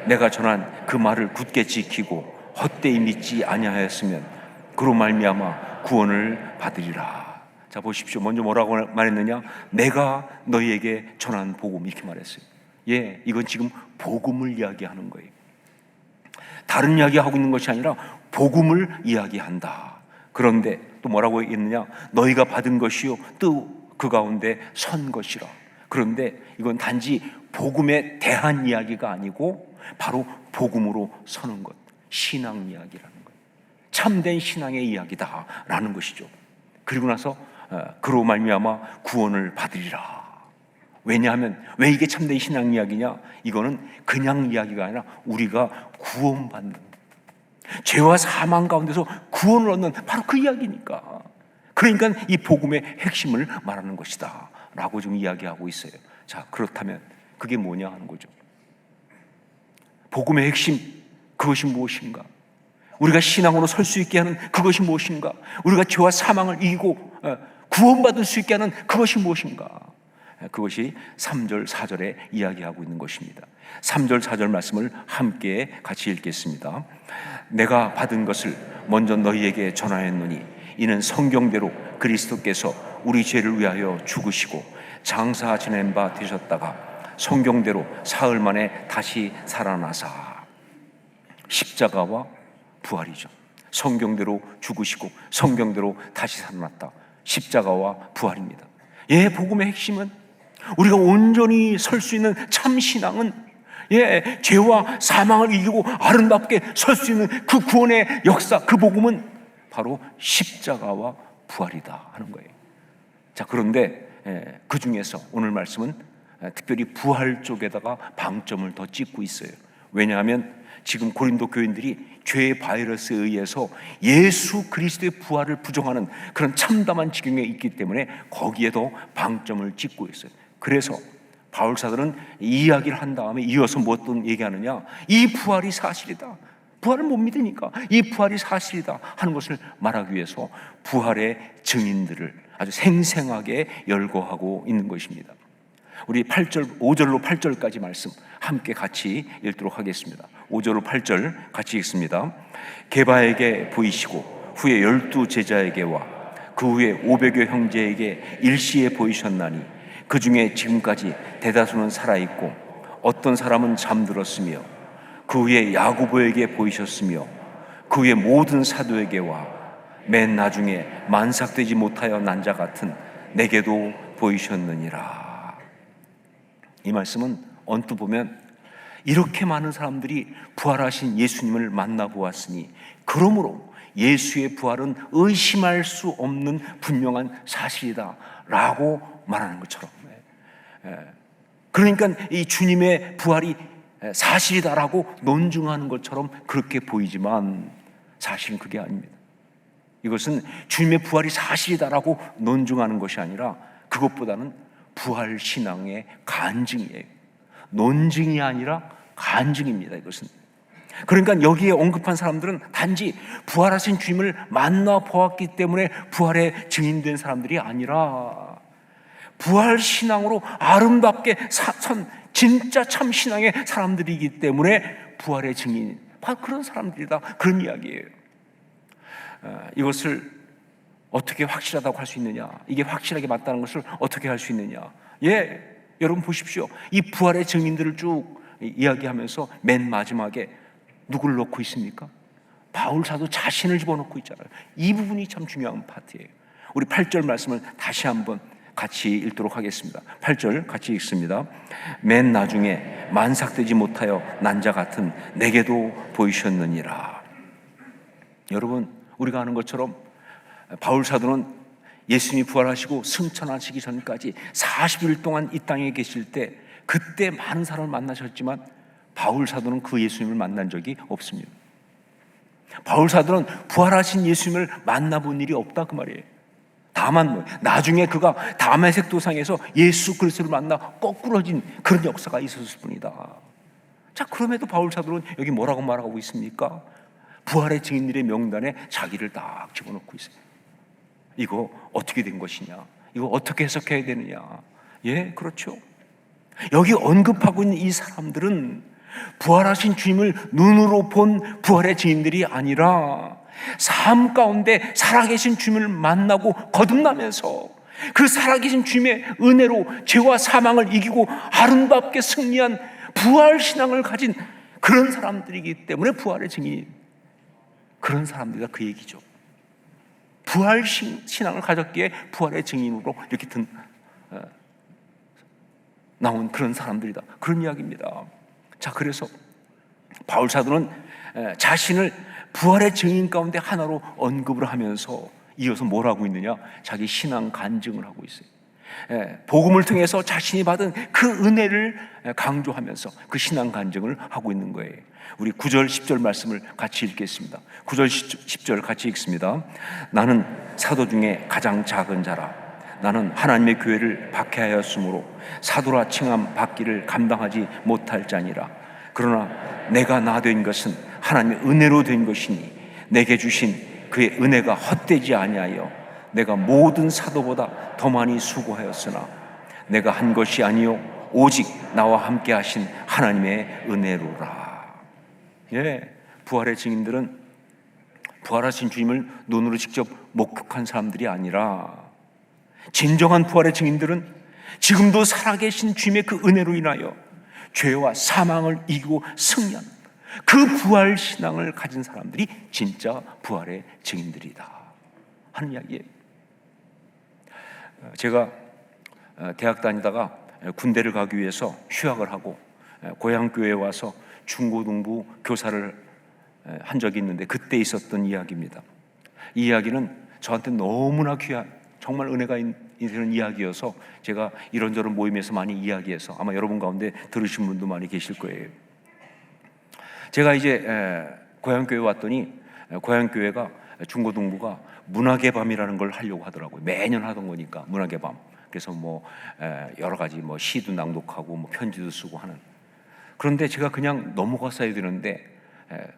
내가 전한 그 말을 굳게 지키고 헛되이 믿지 아니하였으면 그로 말미암아 구원을 받으리라. 자, 보십시오. 먼저 뭐라고 말했느냐? 내가 너희에게 전한 복음, 이렇게 말했어요. 예, 이건 지금 복음을 이야기하는 거예요. 다른 이야기하고 있는 것이 아니라 복음을 이야기한다. 그런데 또 뭐라고 했느냐? 너희가 받은 것이요 또 그 가운데 선 것이라. 그런데 이건 단지 복음에 대한 이야기가 아니고 바로 복음으로 서는 것, 신앙 이야기라는 것, 참된 신앙의 이야기다라는 것이죠. 그리고 나서 그로 말미암아 구원을 받으리라. 왜냐하면 왜 이게 참된 신앙 이야기냐? 이거는 그냥 이야기가 아니라 우리가 구원받는, 죄와 사망 가운데서 구원을 얻는 바로 그 이야기니까. 그러니까 이 복음의 핵심을 말하는 것이다 라고 지금 이야기하고 있어요. 자, 그렇다면 그게 뭐냐 하는 거죠. 복음의 핵심, 그것이 무엇인가? 우리가 신앙으로 설 수 있게 하는 그것이 무엇인가? 우리가 죄와 사망을 이기고 구원받을 수 있게 하는 그것이 무엇인가? 그것이 3절 4절에 이야기하고 있는 것입니다. 3절 4절 말씀을 함께 같이 읽겠습니다. 내가 받은 것을 먼저 너희에게 전하였노니 이는 성경대로 그리스도께서 우리 죄를 위하여 죽으시고 장사 지낸 바 되셨다가 성경대로 사흘 만에 다시 살아나사. 십자가와 부활이죠. 성경대로 죽으시고 성경대로 다시 살아났다. 십자가와 부활입니다. 예, 복음의 핵심은 우리가 온전히 설 수 있는 참 신앙은 죄와 사망을 이기고 아름답게 설 수 있는 그 구원의 역사, 그 복음은 바로 십자가와 부활이다 하는 거예요. 자, 그런데 그 중에서 오늘 말씀은 특별히 부활 쪽에다가 방점을 더 찍고 있어요. 왜냐하면 지금 고린도 교인들이 죄의 바이러스에 의해서 예수 그리스도의 부활을 부정하는 그런 참담한 지경에 있기 때문에 거기에 더 방점을 찍고 있어요. 그래서 바울 사도는 이 이야기를 한 다음에 이어서 뭐 어떤 얘기하느냐? 이 부활이 사실이다. 부활을 못 믿으니까 이 부활이 사실이다 하는 것을 말하기 위해서 부활의 증인들을 아주 생생하게 열거하고 있는 것입니다. 우리 8절, 5절로 8절까지 말씀 함께 같이 읽도록 하겠습니다. 5절로 8절 같이 읽습니다. 게바에게 보이시고 후에 12 제자에게와 그 후에 500여 형제에게 일시에 보이셨나니 그 중에 지금까지 대다수는 살아있고 어떤 사람은 잠들었으며 그 후에 야고보에게 보이셨으며 그 후에 모든 사도에게와 맨 나중에 만삭되지 못하여 난 자 같은 내게도 보이셨느니라. 이 말씀은 언뜻 보면 이렇게 많은 사람들이 부활하신 예수님을 만나보았으니 그러므로 예수의 부활은 의심할 수 없는 분명한 사실이다 라고 말하는 것처럼, 그러니까 이 주님의 부활이 사실이다라고 논증하는 것처럼 그렇게 보이지만 사실은 그게 아닙니다. 이것은 주님의 부활이 사실이다라고 논증하는 것이 아니라 그것보다는 부활 신앙의 간증이에요. 논증이 아니라 간증입니다. 이것은. 그러니까 여기에 언급한 사람들은 단지 부활하신 주님을 만나 보았기 때문에 부활의 증인된 사람들이 아니라 부활 신앙으로 아름답게 선 진짜 참 신앙의 사람들이기 때문에 부활의 증인, 바로 그런 사람들이다, 그런 이야기예요. 이것을 어떻게 확실하다고 할 수 있느냐, 이게 확실하게 맞다는 것을 어떻게 할 수 있느냐. 여러분 보십시오. 이 부활의 증인들을 쭉 이야기하면서 맨 마지막에 누구를 넣고 있습니까? 바울 사도 자신을 집어넣고 있잖아요. 이 부분이 참 중요한 파트예요. 우리 8절 말씀을 다시 한번 같이 읽도록 하겠습니다. 8절 같이 읽습니다. 맨 나중에 만삭되지 못하여 난 자 같은 내게도 보이셨느니라. 여러분, 우리가 아는 것처럼 바울 사도는 예수님이 부활하시고 승천하시기 전까지 40일 동안 이 땅에 계실 때 그때 많은 사람을 만나셨지만 바울 사도는 그 예수님을 만난 적이 없습니다. 바울 사도는 부활하신 예수님을 만나본 일이 없다 그 말이에요. 다만 나중에 그가 다메섹 도상에서 예수 그리스도를 만나 거꾸러진 그런 역사가 있었을 뿐이다. 자, 그럼에도 바울 사도는 여기 뭐라고 말하고 있습니까? 부활의 증인들의 명단에 자기를 딱 집어넣고 있어요. 이거 어떻게 된 것이냐? 이거 어떻게 해석해야 되느냐? 그렇죠. 여기 언급하고 있는 이 사람들은 부활하신 주님을 눈으로 본 부활의 증인들이 아니라 삶 가운데 살아계신 주님을 만나고 거듭나면서 그 살아계신 주님의 은혜로 죄와 사망을 이기고 아름답게 승리한 부활 신앙을 가진 그런 사람들이기 때문에 부활의 증인이 그런 사람들이다, 그 얘기죠. 부활 신앙을 가졌기에 부활의 증인으로 이렇게 나온 그런 사람들이다, 그런 이야기입니다. 자, 그래서 바울 사도는 자신을 부활의 증인 가운데 하나로 언급을 하면서 이어서 뭘 하고 있느냐? 자기 신앙 간증을 하고 있어요. 복음을 통해서 자신이 받은 그 은혜를 강조하면서 그 신앙 간증을 하고 있는 거예요. 우리 9절 10절 말씀을 같이 읽겠습니다. 9절 10절 같이 읽습니다. 나는 사도 중에 가장 작은 자라. 나는 하나님의 교회를 박해하였으므로 사도라 칭함 받기를 감당하지 못할 자니라. 그러나 내가 나 된 것은 하나님의 은혜로 된 것이니 내게 주신 그의 은혜가 헛되지 아니하여 내가 모든 사도보다 더 많이 수고하였으나 내가 한 것이 아니요 오직 나와 함께 하신 하나님의 은혜로라. 예, 부활의 증인들은 부활하신 주님을 눈으로 직접 목격한 사람들이 아니라 진정한 부활의 증인들은 지금도 살아계신 주님의 그 은혜로 인하여 죄와 사망을 이기고 승리한 그 부활 신앙을 가진 사람들이 진짜 부활의 증인들이다 하는 이야기예요. 제가 대학 다니다가 군대를 가기 위해서 휴학을 하고 고향 교회에 와서 중고등부 교사를 한 적이 있는데 그때 있었던 이야기입니다. 이 이야기는 저한테 너무나 귀한 정말 은혜가 있는 이야기여서 제가 이런저런 모임에서 많이 이야기해서 아마 여러분 가운데 들으신 분도 많이 계실 거예요. 제가 이제 고향교회 왔더니 고향교회가 중고등부가 문학의 밤이라는 걸 하려고 하더라고요. 매년 하던 거니까 문학의 밤. 그래서 뭐 여러 가지 뭐 시도 낭독하고 뭐 편지도 쓰고 하는. 그런데 제가 그냥 넘어갔어야 되는데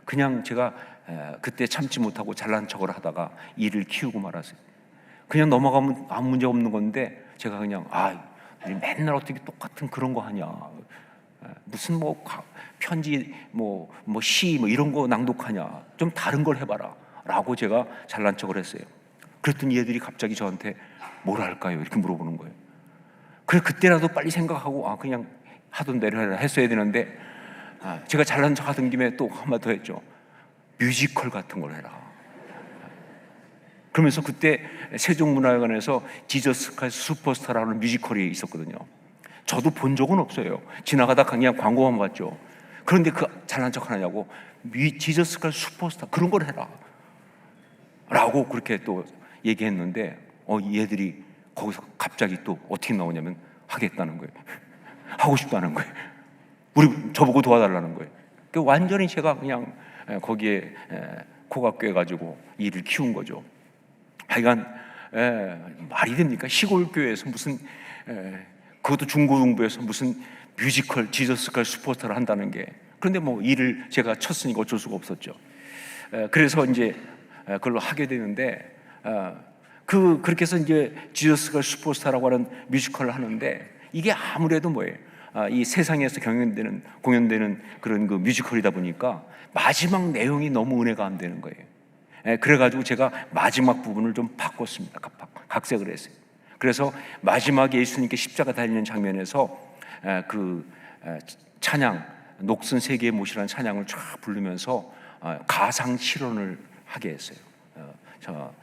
그냥 제가 그때 참지 못하고 잘난 척을 하다가 일을 키우고 말았어요. 그냥 넘어가면 아무 문제 없는 건데 제가 그냥 맨날 어떻게 똑같은 그런 거 하냐, 무슨 뭐 편지 뭐 시 뭐 이런 거 낭독하냐, 좀 다른 걸 해봐라 라고 제가 잘난 척을 했어요. 그랬더니 얘들이 갑자기 저한테 뭘 할까요? 이렇게 물어보는 거예요. 그래 그때라도 빨리 생각하고 그냥 하던 대로 해라 했어야 되는데 제가 잘난 척 하던 김에 또 한마디 더 했죠. 뮤지컬 같은 걸 해라. 그러면서 그때 세종문화회관에서 지저스 크라이스트 슈퍼스타라는 뮤지컬이 있었거든요. 저도 본 적은 없어요. 지나가다 그냥 광고만 봤죠. 그런데 그 잘난 척 하냐고, 지저스 크라이스트 슈퍼스타 그런 걸 해라 라고 그렇게 또 얘기했는데 얘들이 거기서 갑자기 또 어떻게 나오냐면 하겠다는 거예요. 하고 싶다는 거예요. 저보고 도와달라는 거예요. 완전히 제가 그냥 거기에 코가 꿰가지고 일을 키운 거죠. 하여간 말이 됩니까? 시골 교회에서 무슨 그것도 중고등부에서 무슨 뮤지컬 지저스 크라이스트 슈퍼스타를 한다는 게, 그런데 뭐 일을 제가 쳤으니까 어쩔 수가 없었죠. 그래서 이제 그걸로 하게 되는데 그렇게 해서 이제 지저스 크라이스트 슈퍼스타라고 하는 뮤지컬을 하는데 이게 아무래도 뭐예요? 이 세상에서 공연되는 그런 그 뮤지컬이다 보니까 마지막 내용이 너무 은혜가 안 되는 거예요. 그래가지고 제가 마지막 부분을 좀 바꿨습니다. 각색을 했어요. 그래서 마지막에 예수님께 십자가 달리는 장면에서 그 찬양, 녹슨 세계의 못이라는 찬양을 쫙 부르면서 가상 실현을 하게 했어요.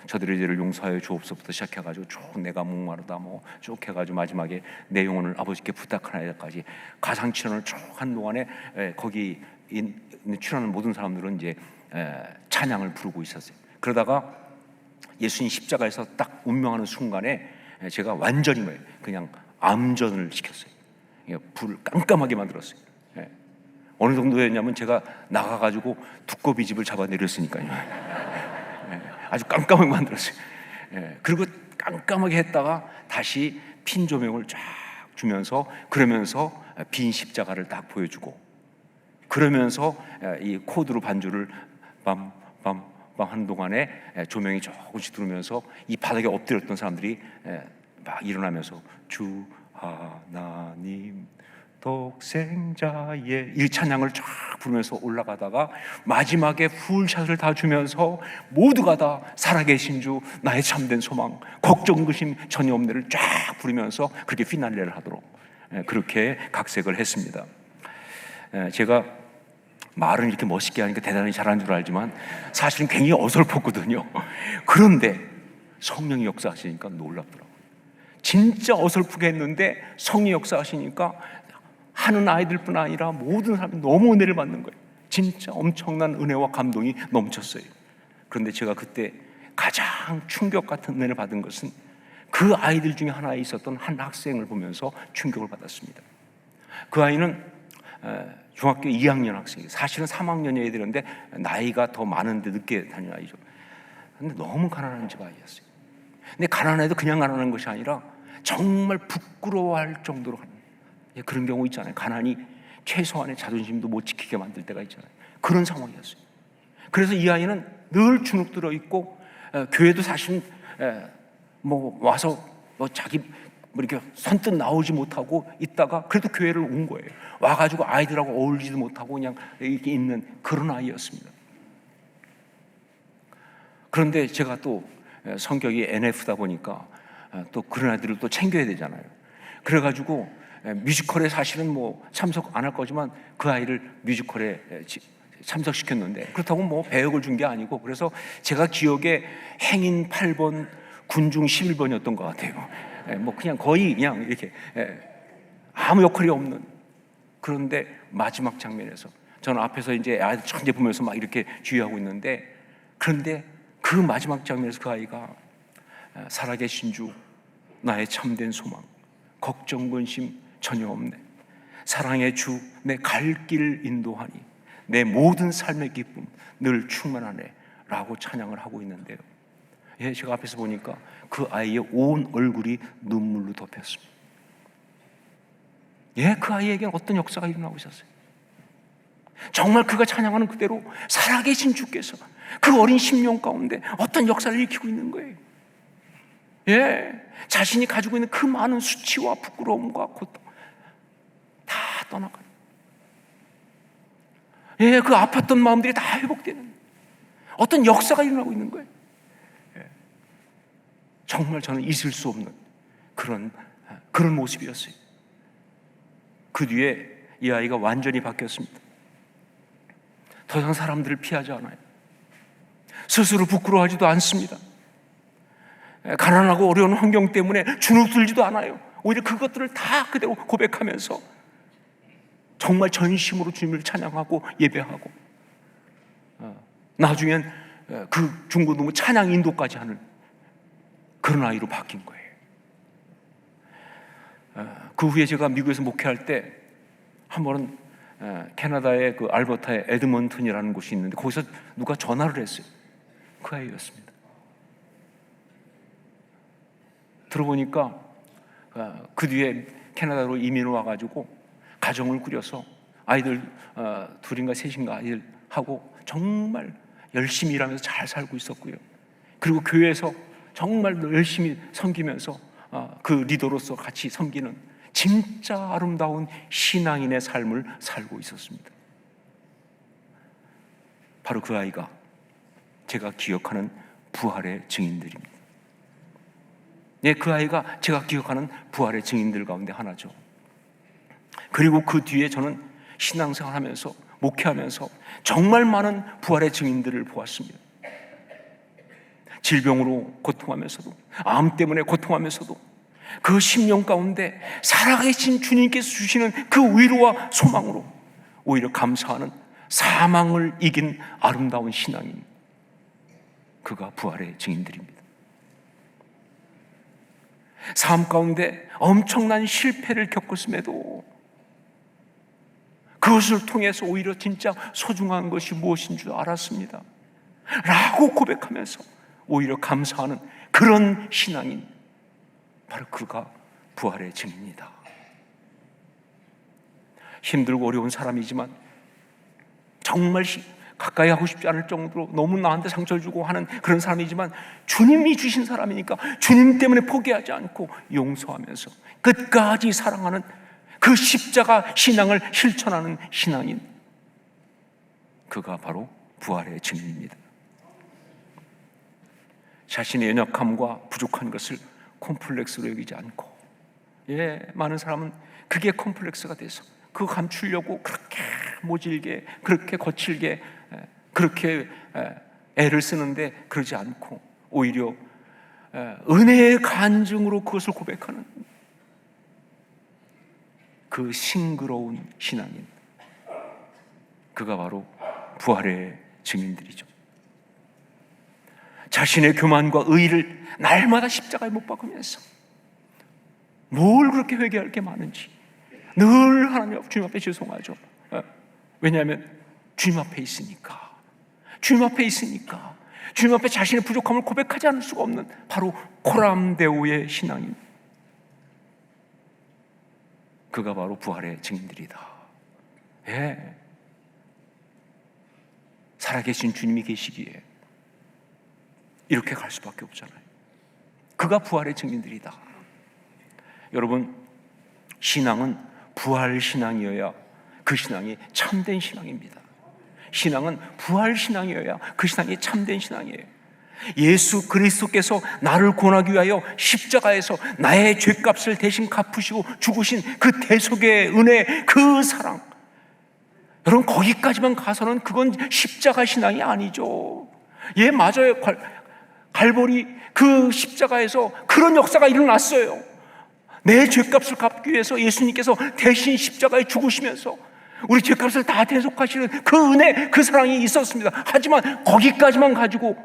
저들의 죄를 용서하여 주옵소서부터 시작해가지고 쭉 내가 목마르다 뭐 쭉 해가지고 마지막에 내 영혼을 아버지께 부탁하나이다까지 가상 실현을 쭉 한 동안에 거기 출연하는 모든 사람들은 이제 찬양을 부르고 있었어요. 그러다가 예수님 십자가에서 딱 운명하는 순간에 제가 완전히 그냥 암전을 시켰어요. 불을 깜깜하게 만들었어요. 어느 정도였냐면 제가 나가가지고 두꺼비 집을 잡아 내렸으니까요. 아주 깜깜하게 만들었어요. 그리고 깜깜하게 했다가 다시 핀 조명을 쫙 주면서 그러면서 빈 십자가를 딱 보여주고 그러면서 이 코드로 반주를 빰빰빰 하는 동안에 조명이 조금씩 들어오면서 이 바닥에 엎드렸던 사람들이 막 일어나면서 주 하나님 독생자의 이 찬양을 쫙 부르면서 올라가다가 마지막에 풀샷을 다 주면서 모두가 다 살아계신 주 나의 참된 소망 걱정 근심 전혀 없네를 쫙 부르면서 그렇게 피날레를 하도록 그렇게 각색을 했습니다. 제가 말은 이렇게 멋있게 하니까 대단히 잘하는 줄 알지만 사실은 굉장히 어설펐거든요. 그런데 성령이 역사하시니까 놀랍더라고요. 진짜 어설프게 했는데 성령이 역사하시니까 하는 아이들뿐 아니라 모든 사람이 너무 은혜를 받는 거예요. 진짜 엄청난 은혜와 감동이 넘쳤어요. 그런데 제가 그때 가장 충격 같은 은혜를 받은 것은 그 아이들 중에 하나에 있었던 한 학생을 보면서 충격을 받았습니다. 그 아이는 중학교 2학년 학생이에요. 사실은 3학년이어야 되는데 나이가 더 많은데 늦게 다니는 아이죠. 근데 너무 가난한 집 아이였어요. 근데 가난해도 그냥 가난한 것이 아니라 정말 부끄러워할 정도로 그런 경우 있잖아요. 가난이 최소한의 자존심도 못 지키게 만들 때가 있잖아요. 그런 상황이었어요. 그래서 이 아이는 늘 주눅 들어 있고 교회도 사실 뭐 와서 뭐 자기 뭐 이렇게 선뜻 나오지 못하고 있다가 그래도 교회를 온 거예요. 와가지고 아이들하고 어울리지도 못하고 그냥 이렇게 있는 그런 아이였습니다. 그런데 제가 또 성격이 NF다 보니까 또 그런 아이들을 또 챙겨야 되잖아요. 그래가지고 뮤지컬에 사실은 뭐 참석 안 할 거지만 그 아이를 뮤지컬에 참석시켰는데 그렇다고 뭐 배역을 준 게 아니고 그래서 제가 기억에 행인 8번 군중 11번이었던 것 같아요. 뭐 그냥 거의 그냥 이렇게 아무 역할이 없는. 그런데 마지막 장면에서 저는 앞에서 이제 아이들 천재 보면서 막 이렇게 주의하고 있는데 그런데 그 마지막 장면에서 그 아이가 살아계신 주 나의 참된 소망 걱정 근심 전혀 없네 사랑의 주 내 갈 길 인도하니 내 모든 삶의 기쁨 늘 충만하네 라고 찬양을 하고 있는데요. 예, 제가 앞에서 보니까 그 아이의 온 얼굴이 눈물로 덮였습니다. 예, 그 아이에게는 어떤 역사가 일어나고 있었어요. 정말 그가 찬양하는 그대로 살아계신 주께서 그 어린 심령 가운데 어떤 역사를 일으키고 있는 거예요. 예, 자신이 가지고 있는 그 많은 수치와 부끄러움과 고통 다 떠나가는. 예, 그 아팠던 마음들이 다 회복되는 어떤 역사가 일어나고 있는 거예요. 예, 정말 저는 잊을 수 없는 그런 모습이었어요. 그 뒤에 이 아이가 완전히 바뀌었습니다. 더 이상 사람들을 피하지 않아요. 스스로 부끄러워하지도 않습니다. 가난하고 어려운 환경 때문에 주눅 들지도 않아요. 오히려 그것들을 다 그대로 고백하면서 정말 전심으로 주님을 찬양하고 예배하고 나중엔 그 중고등부 찬양 인도까지 하는 그런 아이로 바뀐 거예요. 그 후에 제가 미국에서 목회할 때 한 번은 캐나다의 그 알버타의 에드먼튼이라는 곳이 있는데 거기서 누가 전화를 했어요. 그 아이였습니다. 들어보니까 그 뒤에 캐나다로 이민을 와가지고 가정을 꾸려서 아이들 둘인가 셋인가 아이들하고 정말 열심히 일하면서 잘 살고 있었고요. 그리고 교회에서 정말 열심히 섬기면서 그 리더로서 같이 섬기는 진짜 아름다운 신앙인의 삶을 살고 있었습니다. 바로 그 아이가 제가 기억하는 부활의 증인들입니다. 예, 그 아이가 제가 기억하는 부활의 증인들 가운데 하나죠. 그리고 그 뒤에 저는 신앙생활 하면서 목회하면서 정말 많은 부활의 증인들을 보았습니다. 질병으로 고통하면서도 암 때문에 고통하면서도 그 10년 가운데 살아계신 주님께서 주시는 그 위로와 소망으로 오히려 감사하는 사망을 이긴 아름다운 신앙인, 그가 부활의 증인들입니다. 삶 가운데 엄청난 실패를 겪었음에도 그것을 통해서 오히려 진짜 소중한 것이 무엇인 줄 알았습니다 라고 고백하면서 오히려 감사하는 그런 신앙인, 바로 그가 부활의 증인이다. 힘들고 어려운 사람이지만 정말 가까이 하고 싶지 않을 정도로 너무 나한테 상처를 주고 하는 그런 사람이지만 주님이 주신 사람이니까 주님 때문에 포기하지 않고 용서하면서 끝까지 사랑하는 그 십자가 신앙을 실천하는 신앙인, 그가 바로 부활의 증인입니다. 자신의 연약함과 부족한 것을 콤플렉스로 여기지 않고, 많은 사람은 그게 콤플렉스가 돼서 그거 감추려고 그렇게 모질게, 그렇게 거칠게, 그렇게 애를 쓰는데, 그러지 않고 오히려 은혜의 간증으로 그것을 고백하는 그 싱그러운 신앙인, 그가 바로 부활의 증인들이죠. 자신의 교만과 의의를 날마다 십자가에 못 박으면서 뭘 그렇게 회개할 게 많은지 늘 하나님 주님 앞에 죄송하죠. 왜냐하면 주님 앞에 있으니까, 주님 앞에 있으니까, 주님 앞에 자신의 부족함을 고백하지 않을 수가 없는 바로 코람데오의 신앙인, 그가 바로 부활의 증인들이다. 살아계신 주님이 계시기에 이렇게 갈 수밖에 없잖아요. 그가 부활의 증인들이다. 여러분, 신앙은 부활 신앙이어야 그 신앙이 참된 신앙입니다. 신앙은 부활 신앙이어야 그 신앙이 참된 신앙이에요. 예수 그리스도께서 나를 구원하기 위하여 십자가에서 나의 죄값을 대신 갚으시고 죽으신 그 대속의 은혜, 그 사랑, 여러분, 거기까지만 가서는 그건 십자가 신앙이 아니죠. 맞아요. 갈보리 그 십자가에서 그런 역사가 일어났어요. 내 죄값을 갚기 위해서 예수님께서 대신 십자가에 죽으시면서 우리 죄값을 다 대속하시는 그 은혜, 그 사랑이 있었습니다. 하지만 거기까지만 가지고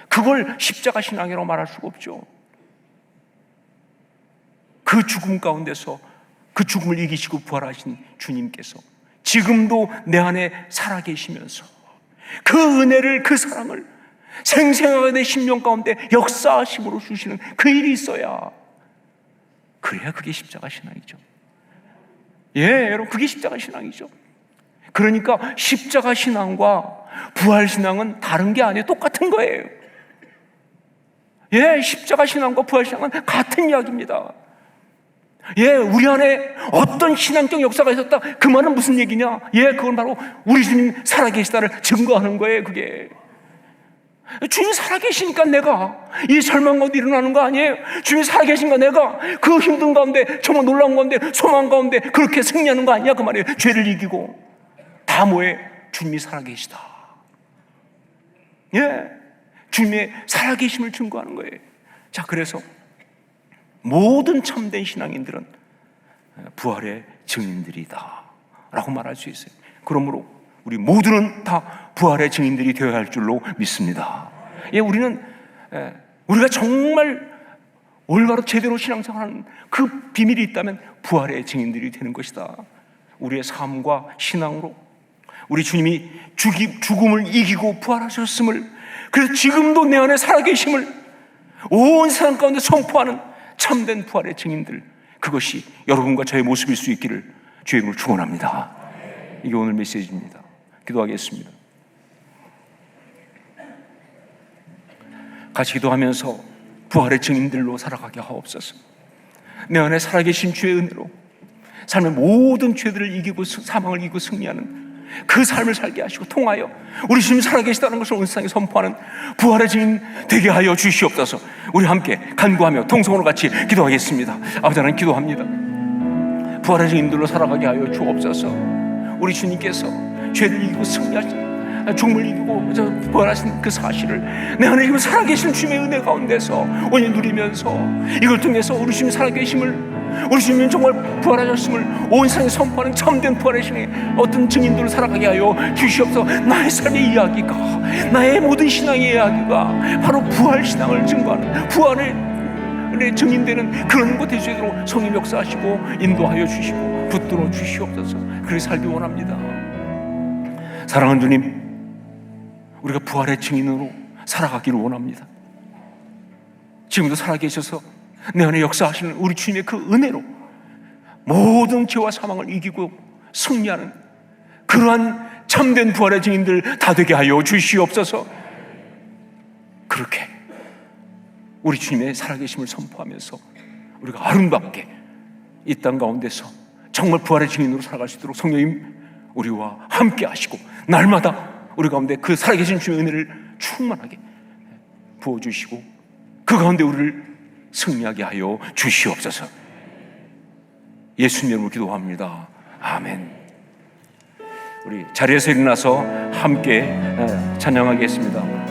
그걸 십자가 신앙이라고 말할 수가 없죠. 그 죽음 가운데서 그 죽음을 이기시고 부활하신 주님께서 지금도 내 안에 살아계시면서 그 은혜를, 그 사랑을 생생하게 내 심령 가운데 역사하심으로 주시는 그 일이 있어야, 그래야 그게 십자가 신앙이죠. 여러분, 그게 십자가 신앙이죠. 그러니까 십자가 신앙과 부활 신앙은 다른 게 아니에요. 똑같은 거예요. 십자가 신앙과 부활 신앙은 같은 이야기입니다. 우리 안에 어떤 신앙적 역사가 있었다, 그 말은 무슨 얘기냐? 그건 바로 우리 주님 살아계시다를 증거하는 거예요. 그게 주님 살아계시니까 내가 이 절망 가운데 일어나는 거 아니에요. 주님 살아계신가, 내가 그 힘든 가운데, 정말 놀라운 가운데, 소망 가운데 그렇게 승리하는 거 아니야, 그 말이에요. 죄를 이기고. 다 뭐에? 주님이 살아계시다. 주님의 살아계심을 증거하는 거예요. 자, 그래서 모든 참된 신앙인들은 부활의 증인들이다 라고 말할 수 있어요. 그러므로 우리 모두는 다 부활의 증인들이 되어야 할 줄로 믿습니다. 우리가 정말 올바로 제대로 신앙생활하는 그 비밀이 있다면 부활의 증인들이 되는 것이다. 우리의 삶과 신앙으로 우리 주님이 죽음을 이기고 부활하셨음을, 그래서 지금도 내 안에 살아계심을 온 세상 가운데 선포하는 참된 부활의 증인들, 그것이 여러분과 저의 모습일 수 있기를 주의 이름으로 축원합니다. 이게 오늘 메시지입니다. 기도하겠습니다. 같이 기도하면서 부활의 증인들로 살아가게 하옵소서. 내 안에 살아계신 주의 은혜로 삶의 모든 죄들을 이기고 사망을 이기고 승리하는 그 삶을 살게 하시고 통하여 우리 주님 살아계시다는 것을 온 세상에 선포하는 부활의 증인 되게 하여 주시옵소서. 우리 함께 간구하며 통성으로 같이 기도하겠습니다. 아버지 하나님, 기도합니다. 부활의 증인들로 살아가게 하여 주옵소서. 우리 주님께서 죄를 이기고 승리하신, 죽음을 이기고 부활하신 그 사실을 내 안에 지금 살아계신 주님의 은혜 가운데서 오늘 누리면서 이걸 통해서 우리 주님 살아계심을, 우리 주님은 정말 부활하셨음을 온 세상에 선포하는 참된 부활의 신의 어떤 증인들을 살아가게 하여 주시옵소서. 나의 삶의 이야기가, 나의 모든 신앙의 이야기가 바로 부활 신앙을 증거하는, 부활의 증인되는 그런 곳에 되도록 성령 역사하시고 인도하여 주시고 붙들어 주시옵소서. 그렇게 살기 원합니다. 사랑하는 주님, 우리가 부활의 증인으로 살아가기를 원합니다. 지금도 살아계셔서 내 안에 역사하시는 우리 주님의 그 은혜로 모든 죄와 사망을 이기고 승리하는 그러한 참된 부활의 증인들 다 되게 하여 주시옵소서. 그렇게 우리 주님의 살아계심을 선포하면서 우리가 아름답게 이 땅 가운데서 정말 부활의 증인으로 살아갈 수 있도록 성령님 우리와 함께 하시고 날마다 우리 가운데 그 살아계신 주의 은혜를 충만하게 부어주시고 그 가운데 우리를 승리하게 하여 주시옵소서. 예수님 이름으로 기도합니다. 아멘. 우리 자리에서 일어나서 함께 찬양하겠습니다.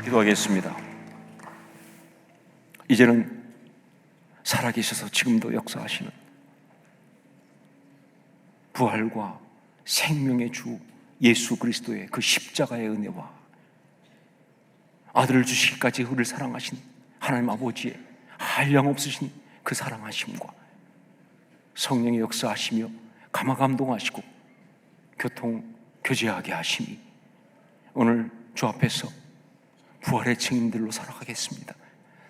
기도하겠습니다. 이제는 살아계셔서 지금도 역사하시는 부활과 생명의 주 예수 그리스도의 그 십자가의 은혜와 아들을 주시기까지 우리를 사랑하신 하나님 아버지의 한량없으신 그 사랑하심과 성령의 역사하시며 감화감동하시고 교통교제하게 하심이 오늘 주 앞에서 부활의 증인들로 살아가겠습니다.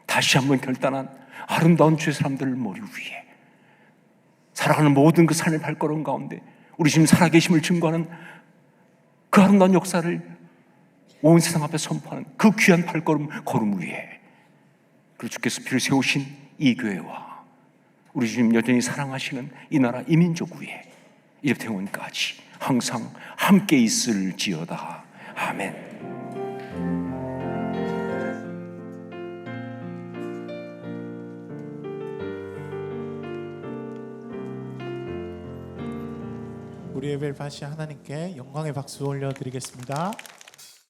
다시 한번 결단한 아름다운 주의 사람들을 머리 위에 살아가는 모든 그 삶의 발걸음 가운데 우리 지금 살아계심을 증거하는 그 아름다운 역사를 온 세상 앞에 선포하는 그 귀한 발걸음 걸음 위에 그리고 주께서 피를 세우신 이 교회와 우리 주님 여전히 사랑하시는 이 나라 이 민족 위에 이제부터 영원까지 항상 함께 있을지어다. 아멘. 우리 예배를 다시 하나님께 영광의 박수 올려드리겠습니다.